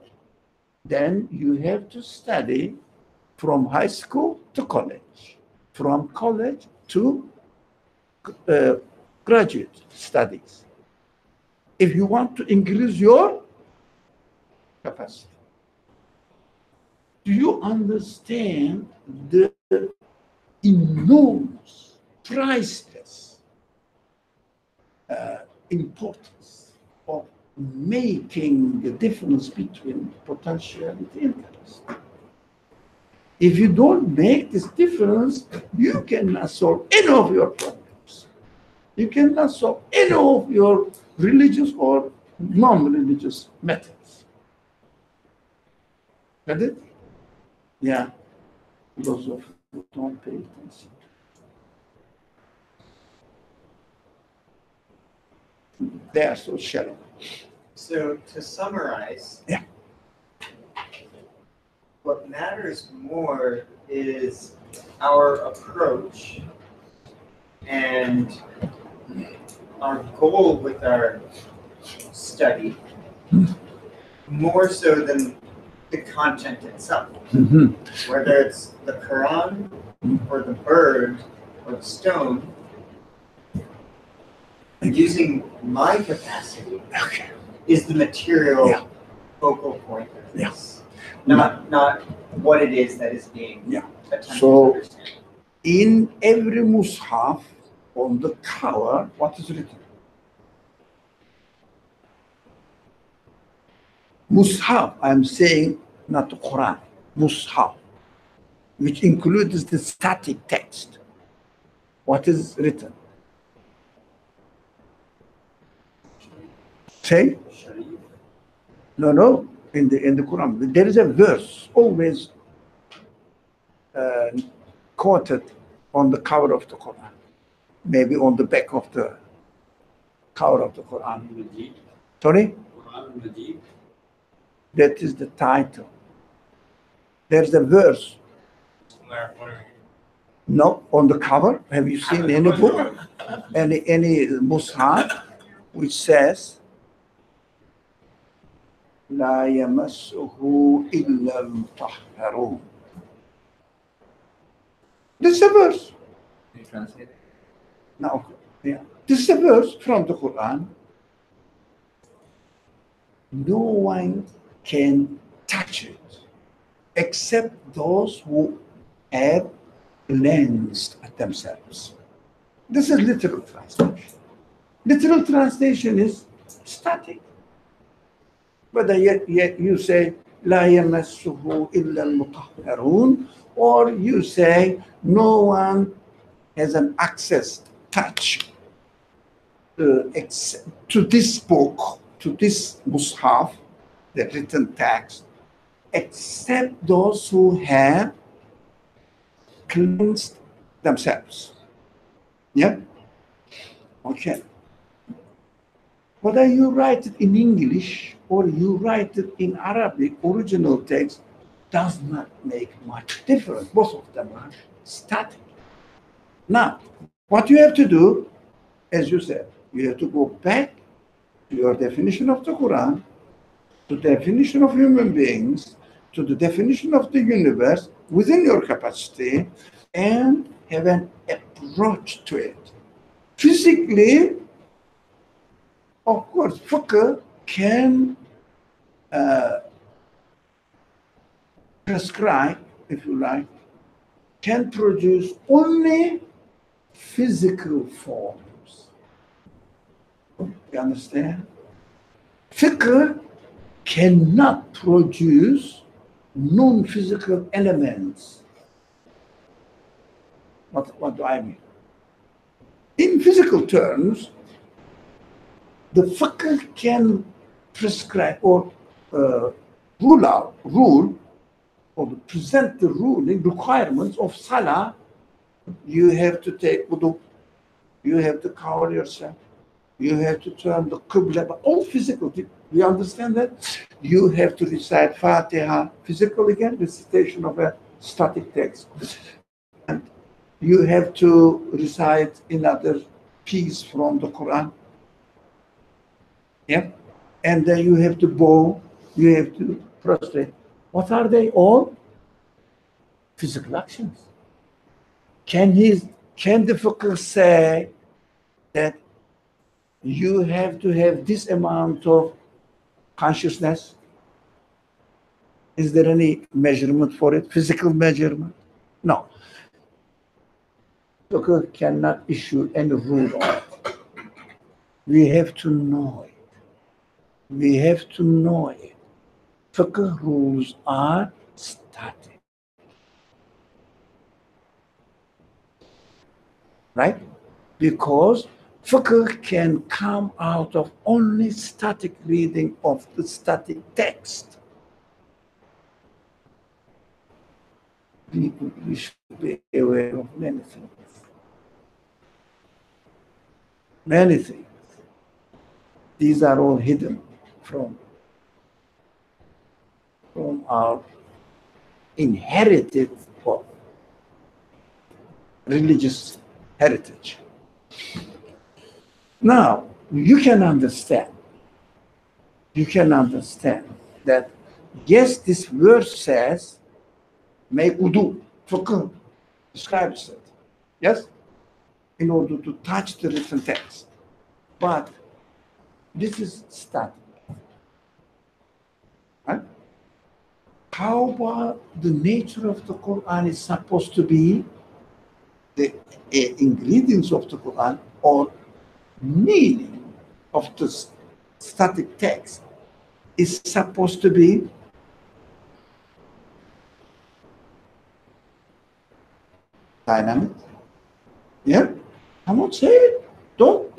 then you have to study from high school to college, from college to graduate studies. If you want to increase your capacity. Do you understand the enormous, priceless importance of making the difference between potential and interest? If you don't make this difference, you cannot solve any of your problems. You cannot solve any of your religious or non-religious methods. Got it? Yeah. Those of you don't pay attention. They are so shallow. So to summarize, Yeah. what matters more is our approach and our goal with our study, more so than the content itself. Whether it's the Quran or the bird or the stone, using my capacity is the material focal point of this, not what it is that is being attempted to understand. In every mushaf on the cover, what is written? Mushaf, I'm saying not the Quran, mushaf, which includes the static text. What is written? Say? No, in the Quran. There is a verse always quoted on the cover of the Quran, maybe on the back of the cover of the Quran. Sorry? That is the title. There's a verse. No, on the cover. Have you seen any book, any mushaf, which says, "La yamassuhu illa al-mutahharun"? This is a verse. Can you translate it? Now, this is a verse from the Quran. No one can touch it except those who have cleansed themselves. This is literal translation. Literal translation is static. Whether yet you say, "La yamassuhu illa al-mutahharun," or you say, no one has an access, touch to this book, to this mushaf, the written text, except those who have cleansed themselves. Yeah? Okay. Whether you write it in English or you write it in Arabic, original text, does not make much difference. Both of them are static. Now, what you have to do, as you said, you have to go back to your definition of the Quran, to the definition of human beings, to the definition of the universe within your capacity, and have an approach to it. Physically, of course, fiqh can prescribe, if you like, can produce only physical forms. You understand? Fiqh cannot produce non-physical elements. What do I mean? In physical terms, the fiqh can prescribe or rule or present the ruling requirements of salah. You have to take wudu, you have to cover yourself, you have to turn the qibla, but all physical. Do you understand that? You have to recite Fatiha, physical again, recitation of a static text. And you have to recite another piece from the Quran. Yeah? And then you have to bow, you have to prostrate. What are they all? Physical actions. Can the fiqh say that you have to have this amount of consciousness? Is there any measurement for it? Physical measurement? No. Fiqh cannot issue any rule on it. We have to know it. We have to know it. Fiqh rules are static. Right? Because fiqh can come out of only static reading of the static text. We should be aware of many things. Many things. These are all hidden from our inherited for religious heritage. Now, you can understand that, yes, this verse says, make wudu, fıkıh describes it, yes, in order to touch the written text. But this is static. Right? How about the nature of the Quran is supposed to be the ingredients of the Quran or meaning of the static text is supposed to be dynamic. Yeah? Come on, say it. Don't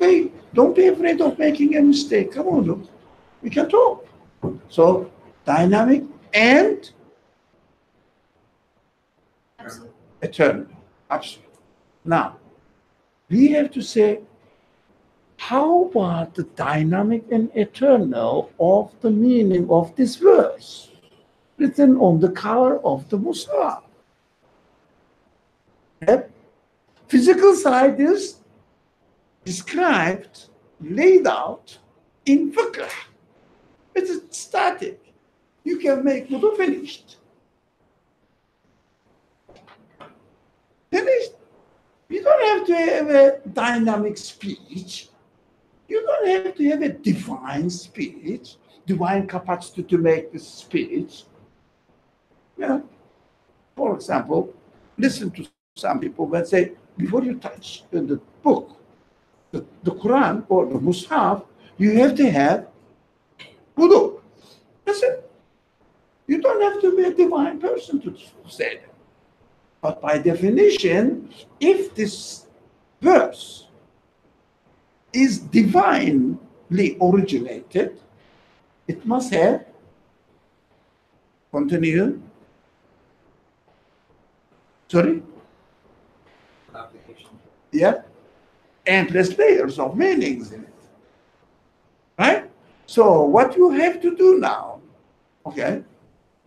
be afraid of making a mistake. Come on, look. We can talk. So dynamic and Absolutely. eternal. Absolutely. Now, we have to say, how about the dynamic and eternal of the meaning of this verse written on the cover of the Mus'haf? Yep. Physical side is described, laid out in fiqh. It's static. You can make wudu finished. Finished. You don't have to have a dynamic speech. You don't have to have a divine speech, divine capacity to make this speech. Yeah. For example, listen to some people when say, before you touch the book, the Quran or the Mus'haf, you have to have wudu. That's it. You don't have to be a divine person to say that. But by definition, if this verse is divinely originated, it must have continue. Sorry? Application. Yeah. Endless layers of meanings in it. Right? So what you have to do now, okay,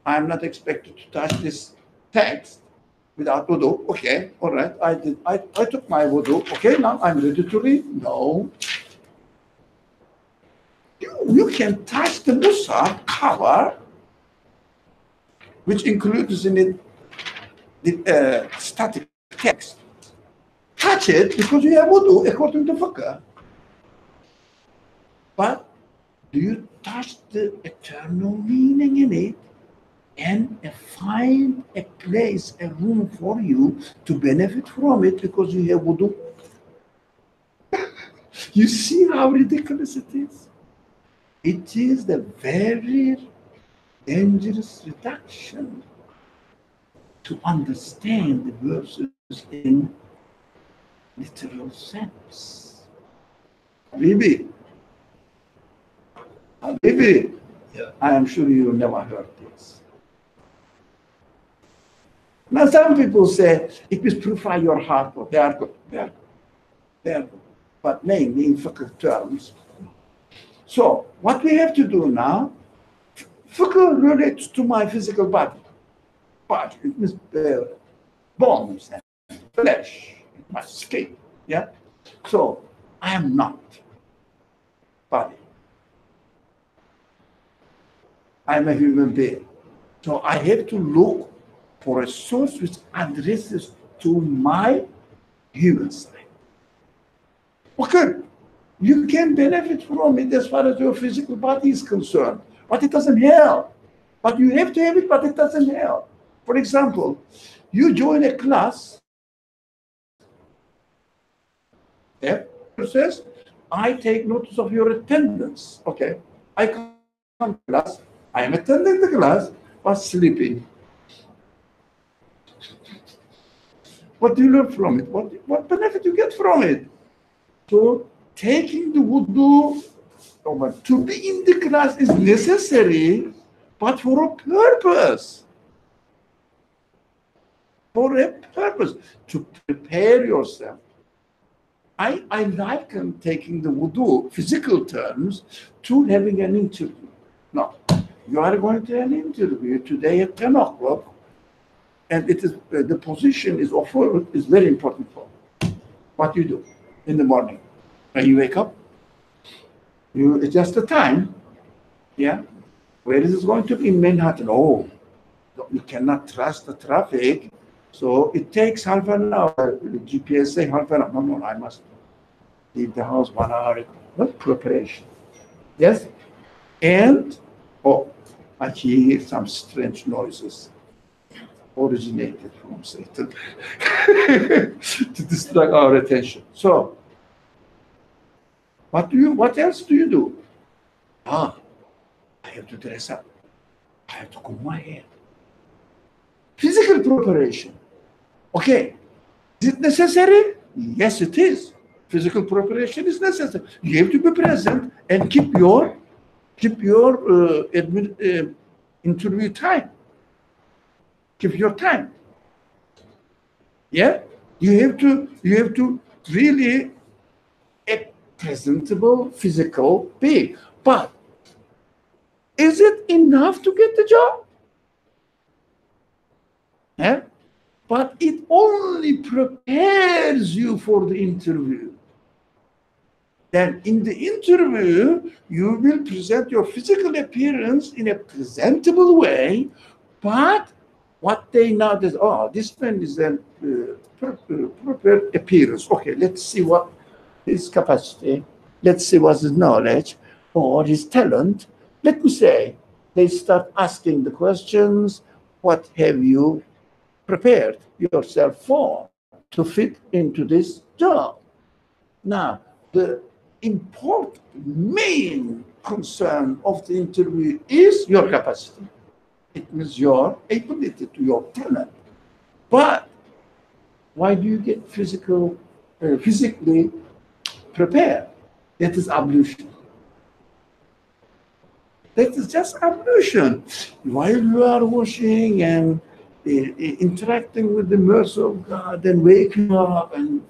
I'm not expected to touch this text without wudu. Okay, all right, I took my wudu. Okay, now I'm ready to read. No. You can touch the Mus'haf cover, which includes in it the static text. Touch it because you have wudu according to fiqh. But do you touch the eternal meaning in it and find a place, a room for you to benefit from it because you have wudu? You see how ridiculous it is? It is the very dangerous reduction to understand the verses in literal sense. Habibi, Yeah. I am sure you never heard this. Now some people say, it will purify your heart. They are good. They are good. But mainly in fiqh terms. So what we have to do now, fiqh relates to my physical body. Body, it means bones and flesh, my skin. Yeah. So I am not body. I'm a human being. So I have to look for a source which addresses to my human side. Okay, you can benefit from it as far as your physical body is concerned, but it doesn't help. But you have to have it, but it doesn't help. For example, you join a class, yeah, it says, I take notice of your attendance. Okay, I come to class, I am attending the class, but sleeping. What do you learn from it? What benefit you get from it? So taking the wudu to be in the class is necessary, but for a purpose. For a purpose, to prepare yourself. I liken taking the wudu, physical terms, to having an interview. Now, you are going to an interview today at 10 o'clock. and it is the position is offered is very important for what you do in the morning. When you wake up, you adjust the time. Yeah, where is it going to be in Manhattan? Oh, you cannot trust the traffic, so it takes half an hour. The GPS say half an hour. No, I must leave the house 1 hour. What preparation? Yes, and oh, I hear some strange noises originated from Satan to distract our attention. So, what else do you do? Ah, I have to dress up. I have to comb my hair. Physical preparation. Okay. Is it necessary? Yes, it is. Physical preparation is necessary. You have to be present and keep your interview time. Keep your time. Yeah? You have to really a presentable physical being. But is it enough to get the job? Yeah? But it only prepares you for the interview. Then in the interview, you will present your physical appearance in a presentable way, but what they know is, oh, this man is a prepared appearance. Okay, let's see what his capacity, let's see what's his knowledge or his talent. Let me say, they start asking the questions, what have you prepared yourself for to fit into this job? Now, the important main concern of the interview is your capacity. It means your ability to your talent. But why do you get physically prepared? That is ablution. That is just ablution. While you are washing and interacting with the mercy of God and waking up and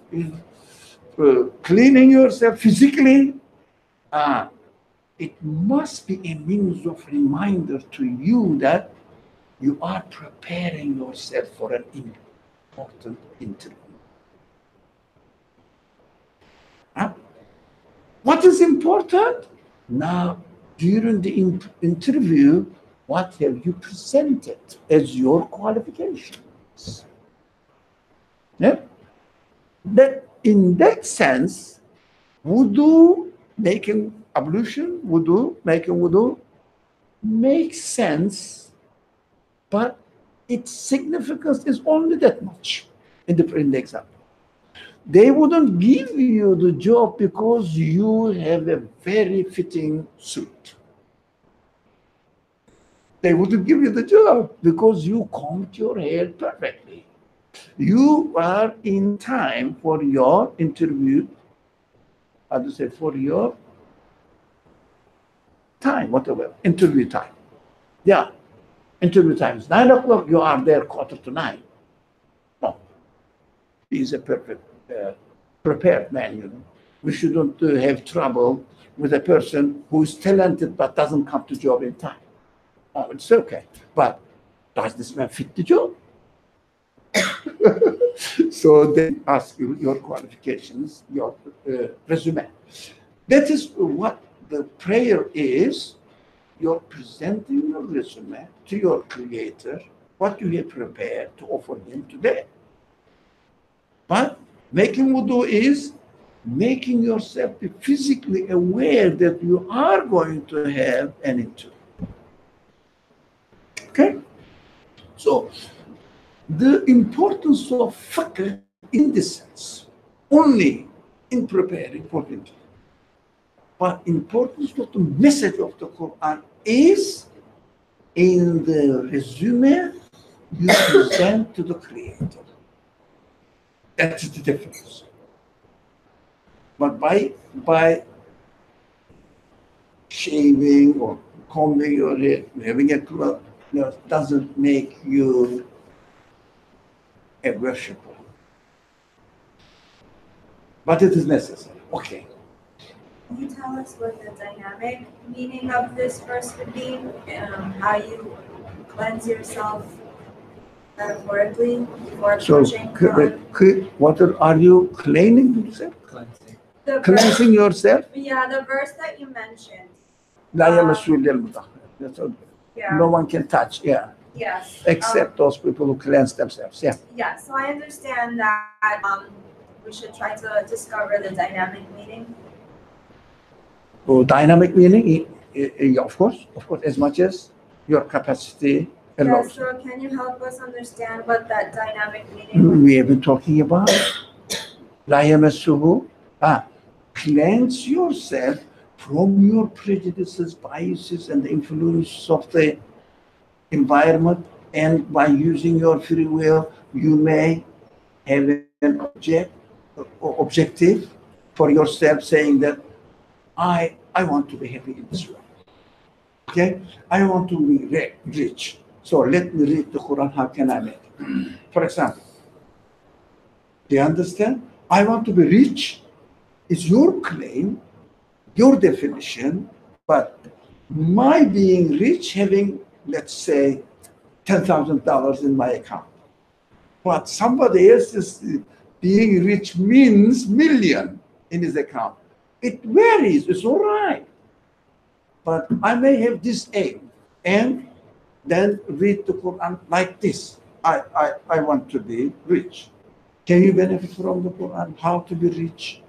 cleaning yourself physically, it must be a means of reminder to you that you are preparing yourself for an important interview. What is important? Now, during the interview, what have you presented as your qualifications? Yeah? That in that sense, wudu, making ablution, making wudu, makes sense, but its significance is only that much in the example. They wouldn't give you the job because you have a very fitting suit. They wouldn't give you the job because you combed your hair perfectly. You are in time for your interview, how to say, for your time, whatever, interview time. Yeah, interview time is 9 o'clock, you are there 8:45. No, he is a perfect, prepared man, you know. We shouldn't have trouble with a person who is talented but doesn't come to job in time. Oh, it's okay. But does this man fit the job? So they ask you your qualifications, your resume. That is what the prayer is. You're presenting your resume to your creator, what you have prepared to offer him today. But making wudu is making yourself be physically aware that you are going to have an interview. Okay? So, the importance of fiqh in this sense, only in preparing for the interview. But importance of the message of the Quran is in the resume you present to the Creator. That's the difference. But by shaving or combing your hair, having a cloth, doesn't make you a worshiper. But it is necessary. Okay. Can you tell us what the dynamic meaning of this verse would be? How you cleanse yourself metaphorically before So, approaching Quran. what are you cleansing yourself? Cleansing. The verse, Cleansing yourself? yeah, the verse that you mentioned. لا يمسه إلا المطهر. That's all. Yeah. No one can touch, yeah, Yes. except those people who cleanse themselves, yeah. Yeah. So I understand that we should try to discover the dynamic meaning. Oh, dynamic meaning, of course, as much as your capacity Yeah. allows. So can you help us understand what that dynamic meaning? We have been talking about لا يمسه. Cleanse yourself from your prejudices, biases, and the influence of the environment, and by using your free will, you may have an objective for yourself, saying that I want to be happy in this world. Okay, I want to be rich. So let me read the Quran. How can I make it? For example, do you understand? I want to be rich. It's your claim, your definition, but my being rich, having, let's say, $10,000 in my account. But somebody else's being rich means million in his account. It varies, it's all right. But I may have this aim and then read the Quran like this. I want to be rich. Can you benefit from the Quran? How to be rich?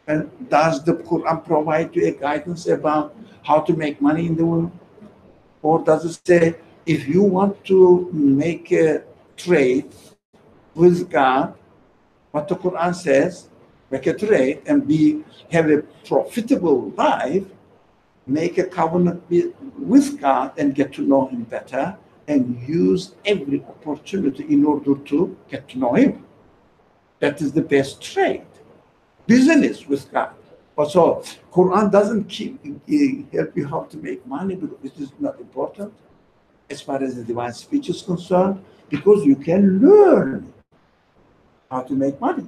And does the Quran provide you a guidance about how to make money in the world? Or does it say, if you want to make a trade with God, what the Quran says, make a trade and have a profitable life, make a covenant with God and get to know Him better, and use every opportunity in order to get to know Him. That is the best trade. Business with God. Also, Quran doesn't help you how to make money, because it is not important as far as the divine speech is concerned, because you can learn how to make money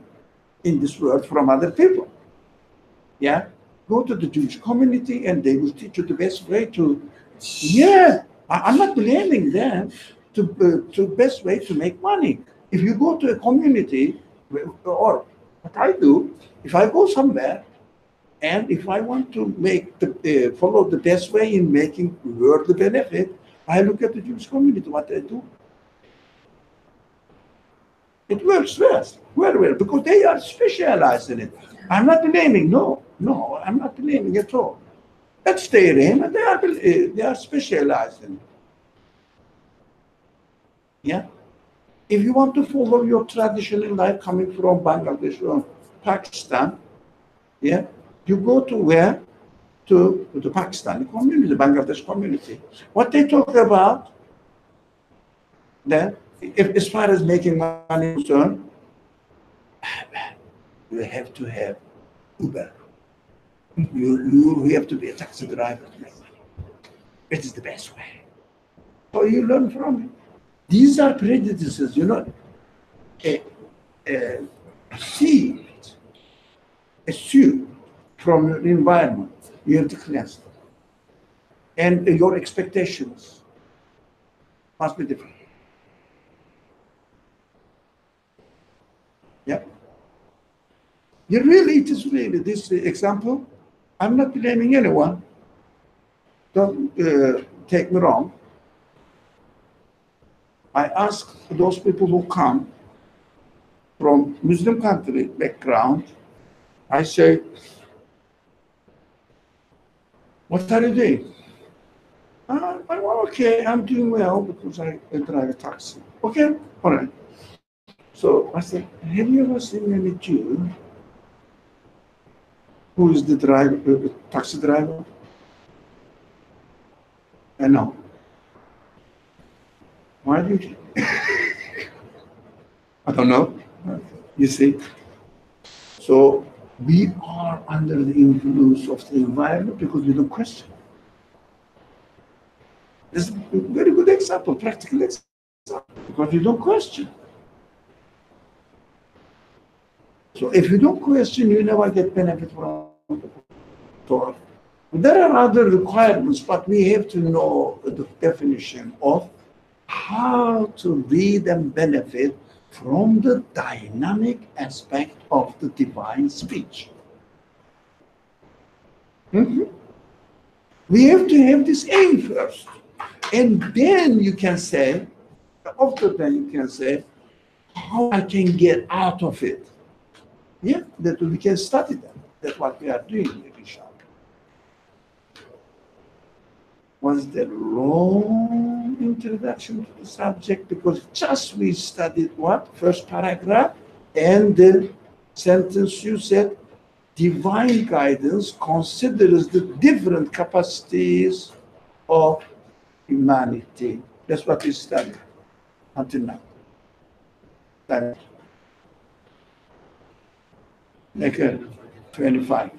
in this world from other people. Yeah, go to the Jewish community and they will teach you the best way to. Yeah, I'm not blaming them to best way to make money. If you go to a community, or what I do, if I go somewhere, and if I want to make follow the best way in making world the benefit, I look at the Jewish community, what they do. It works very well, because they are specialized in it. I'm not blaming, no, I'm not blaming at all. That's their aim, and they are specialized in it. Yeah? If you want to follow your traditional life coming from Bangladesh or Pakistan, yeah, you go to where? To the Pakistani community, the Bangladesh community. What they talk about, then, as far as making money is concerned, you have to have Uber. You have to be a taxi driver to make money. It is the best way. So you learn from it. These are prejudices, a seed, assumed from your environment. You have to cleanse them. And your expectations must be different. Yeah. It is really this example. I'm not blaming anyone. Don't take me wrong. I ask those people who come from Muslim country background, I say, what are you doing? I'm okay, I'm doing well because I drive a taxi. Okay, all right. So I said, have you ever seen any Jew who is the taxi driver? I know. Why do you? I don't know. You see? So we are under the influence of the environment because we don't question. This is a very good example, practical example, because you don't question. So if you don't question, you never get benefit from the Torah. There are other requirements, but we have to know the definition of how to read and benefit from the dynamic aspect of the divine speech. Mhm. We have to have this aim first. And then you can say, after that you can say, how I can get out of it. Yeah, that we can study that. That's what we are doing here, inshallah. Was the long introduction to the subject because just we studied what? First paragraph and the sentence you said, divine guidance considers the different capacities of humanity. That's what we studied until now. That like 25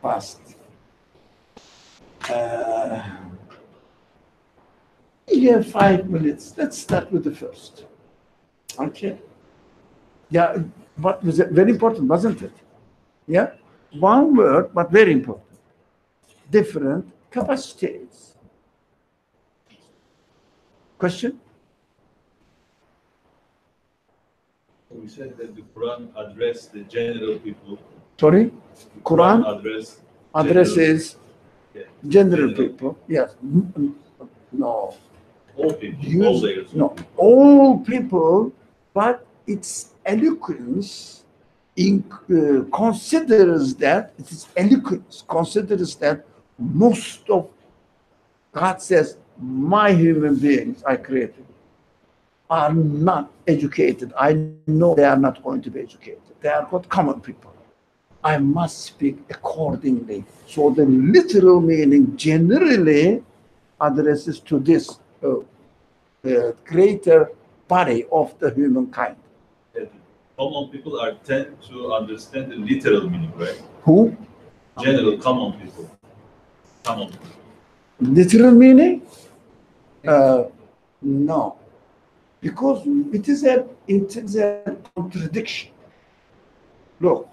past. You have 5 minutes. Let's start with the first. Okay. Yeah, but was it very important, wasn't it? Yeah. One word, but very important. Different capacities. Question? We said that the Quran addressed the general people. Sorry? Quran addresses general people. Yes. No. all people, all layers. No, all people, but its eloquence considers that, its eloquence considers that most of God says, my human beings I created are not educated. I know they are not going to be educated. They are not common people. I must speak accordingly. So the literal meaning generally addresses to this greater body of the humankind. Common people tend to understand the literal meaning, right? Who? General common people. Common people. Literal meaning? No. Because it is a contradiction. Look,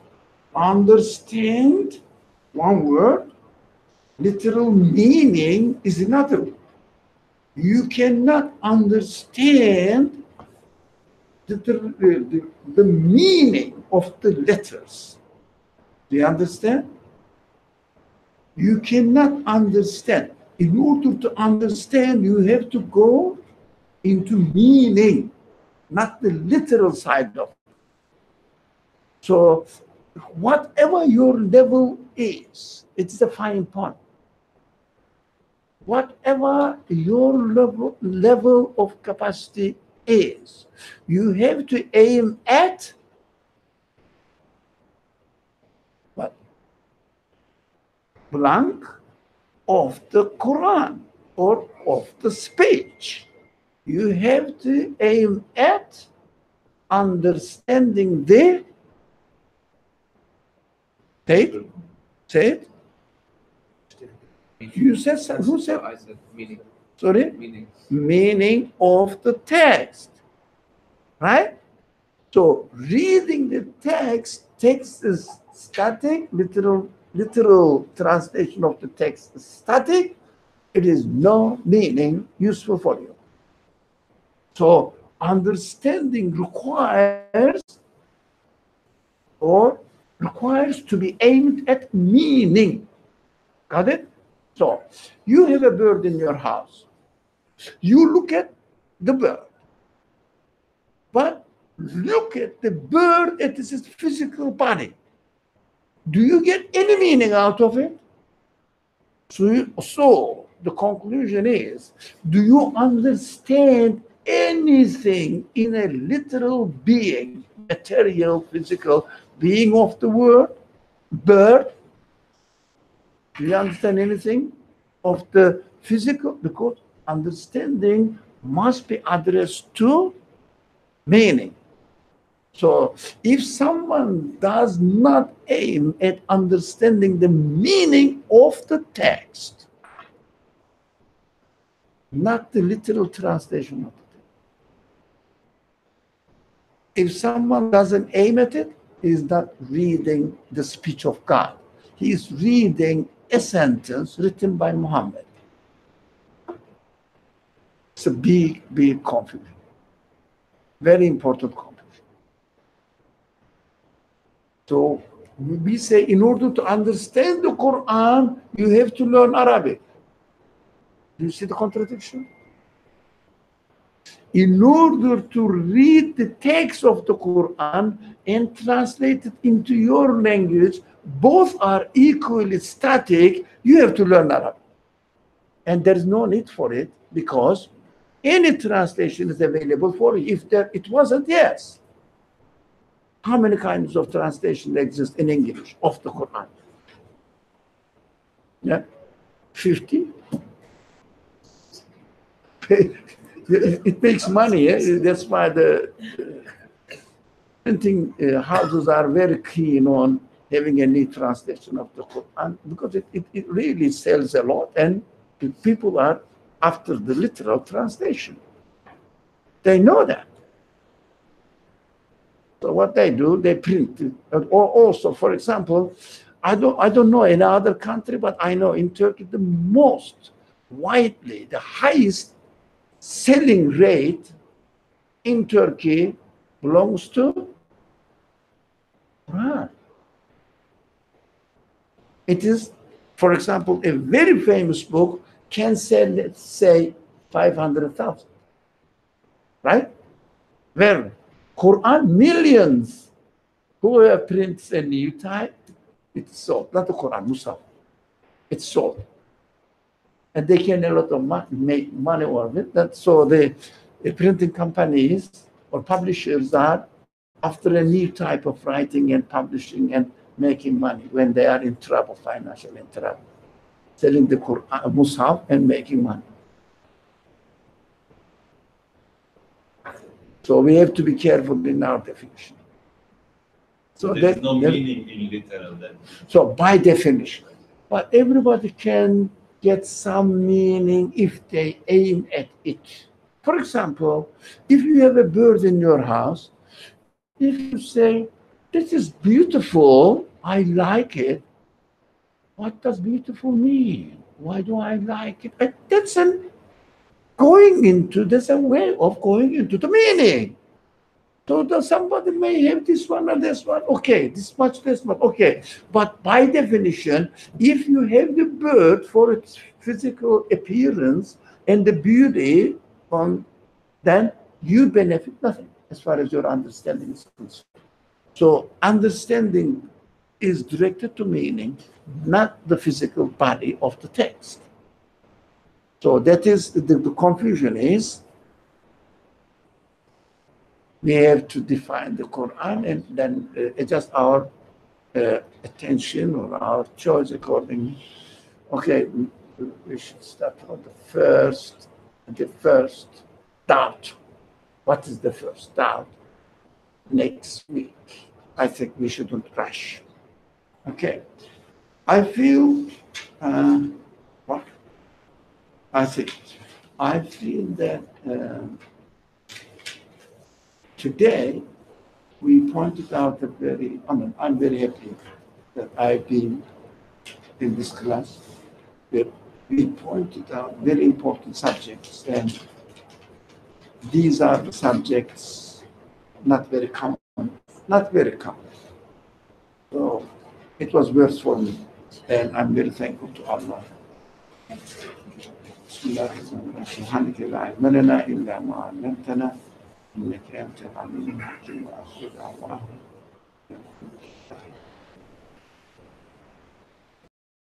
understand one word, literal meaning is another. You cannot understand the meaning of the letters. Do you understand? You cannot understand. In order to understand, you have to go into meaning, not the literal side of it. So whatever your level is, it's a fine point. Whatever your level of capacity is, you have to aim at what? Blank of the Quran or of the speech. You have to aim at understanding the text. Say it. You said, who said? I said meaning. Sorry? Meaning of the text. Right? So reading the text is static, literal translation of the text is static. It is no meaning useful for you. So understanding requires to be aimed at meaning. Got it? So you have a bird in your house. You look at the bird, but look at the bird at its physical body. Do you get any meaning out of it? So the conclusion is, do you understand anything in a literal being, material, physical being of the word, bird? Do you understand anything of the physical? Because understanding must be addressed to meaning. So if someone does not aim at understanding the meaning of the text, not the literal translation of it. If someone doesn't aim at it, he is not reading the speech of God. He is reading a sentence written by Muhammad. It's a big, big confusion. Very important confusion. So we say in order to understand the Quran, you have to learn Arabic. Do you see the contradiction? In order to read the text of the Quran and translate it into your language, both are equally static, you have to learn Arabic. And there's no need for it because any translation is available for you. If it wasn't, yes. How many kinds of translation exist in English of the Quran? Yeah, 50. It makes money. That's why the printing houses are very keen on having a neat translation of the Quran because it really sells a lot and people are after the literal translation. They know that. So what they do, they print it. Or also, for example, I don't know in other country, but I know in Turkey the most widely, the highest selling rate in Turkey belongs to Quran. It is, for example, a very famous book can sell, let's say, 500,000. Right? Well, Quran, millions. Whoever prints a new type, it's sold. Not the Quran, Musaf. It's sold. And they can a lot of make money out of it. So the printing companies or publishers are after a new type of writing and publishing and making money when they are in trouble, financial in trouble. Selling the Quran, Musaf and making money. So we have to be careful in our definition. So there's no meaning in literal then. So by definition, but everybody can get some meaning if they aim at it. For example, if you have a bird in your house, if you say, this is beautiful, I like it, what does beautiful mean? Why do I like it? That's a way of going into the meaning. So somebody may have this one or this one, okay, this much, okay. But by definition, if you have the bird for its physical appearance and the beauty, then you benefit nothing as far as your understanding is concerned. So understanding is directed to meaning, not the physical body of the text. So that is, the confusion is, we have to define the Quran and then adjust our attention or our choice accordingly. Okay, we should start from the first doubt. What is the first doubt? Next week. I think we shouldn't rush. Okay. I feel, what? I feel that today we pointed out I'm very happy that I've been in this class. We pointed out very important subjects, and these are the subjects not very common. So it was worth for me, and I'm very thankful to Allah. بسم الله الرحمن الرحيم سبحانك لا علم لنا إلا ما علمتنا إنك أنت العليم الحكيم وآخر دعوانا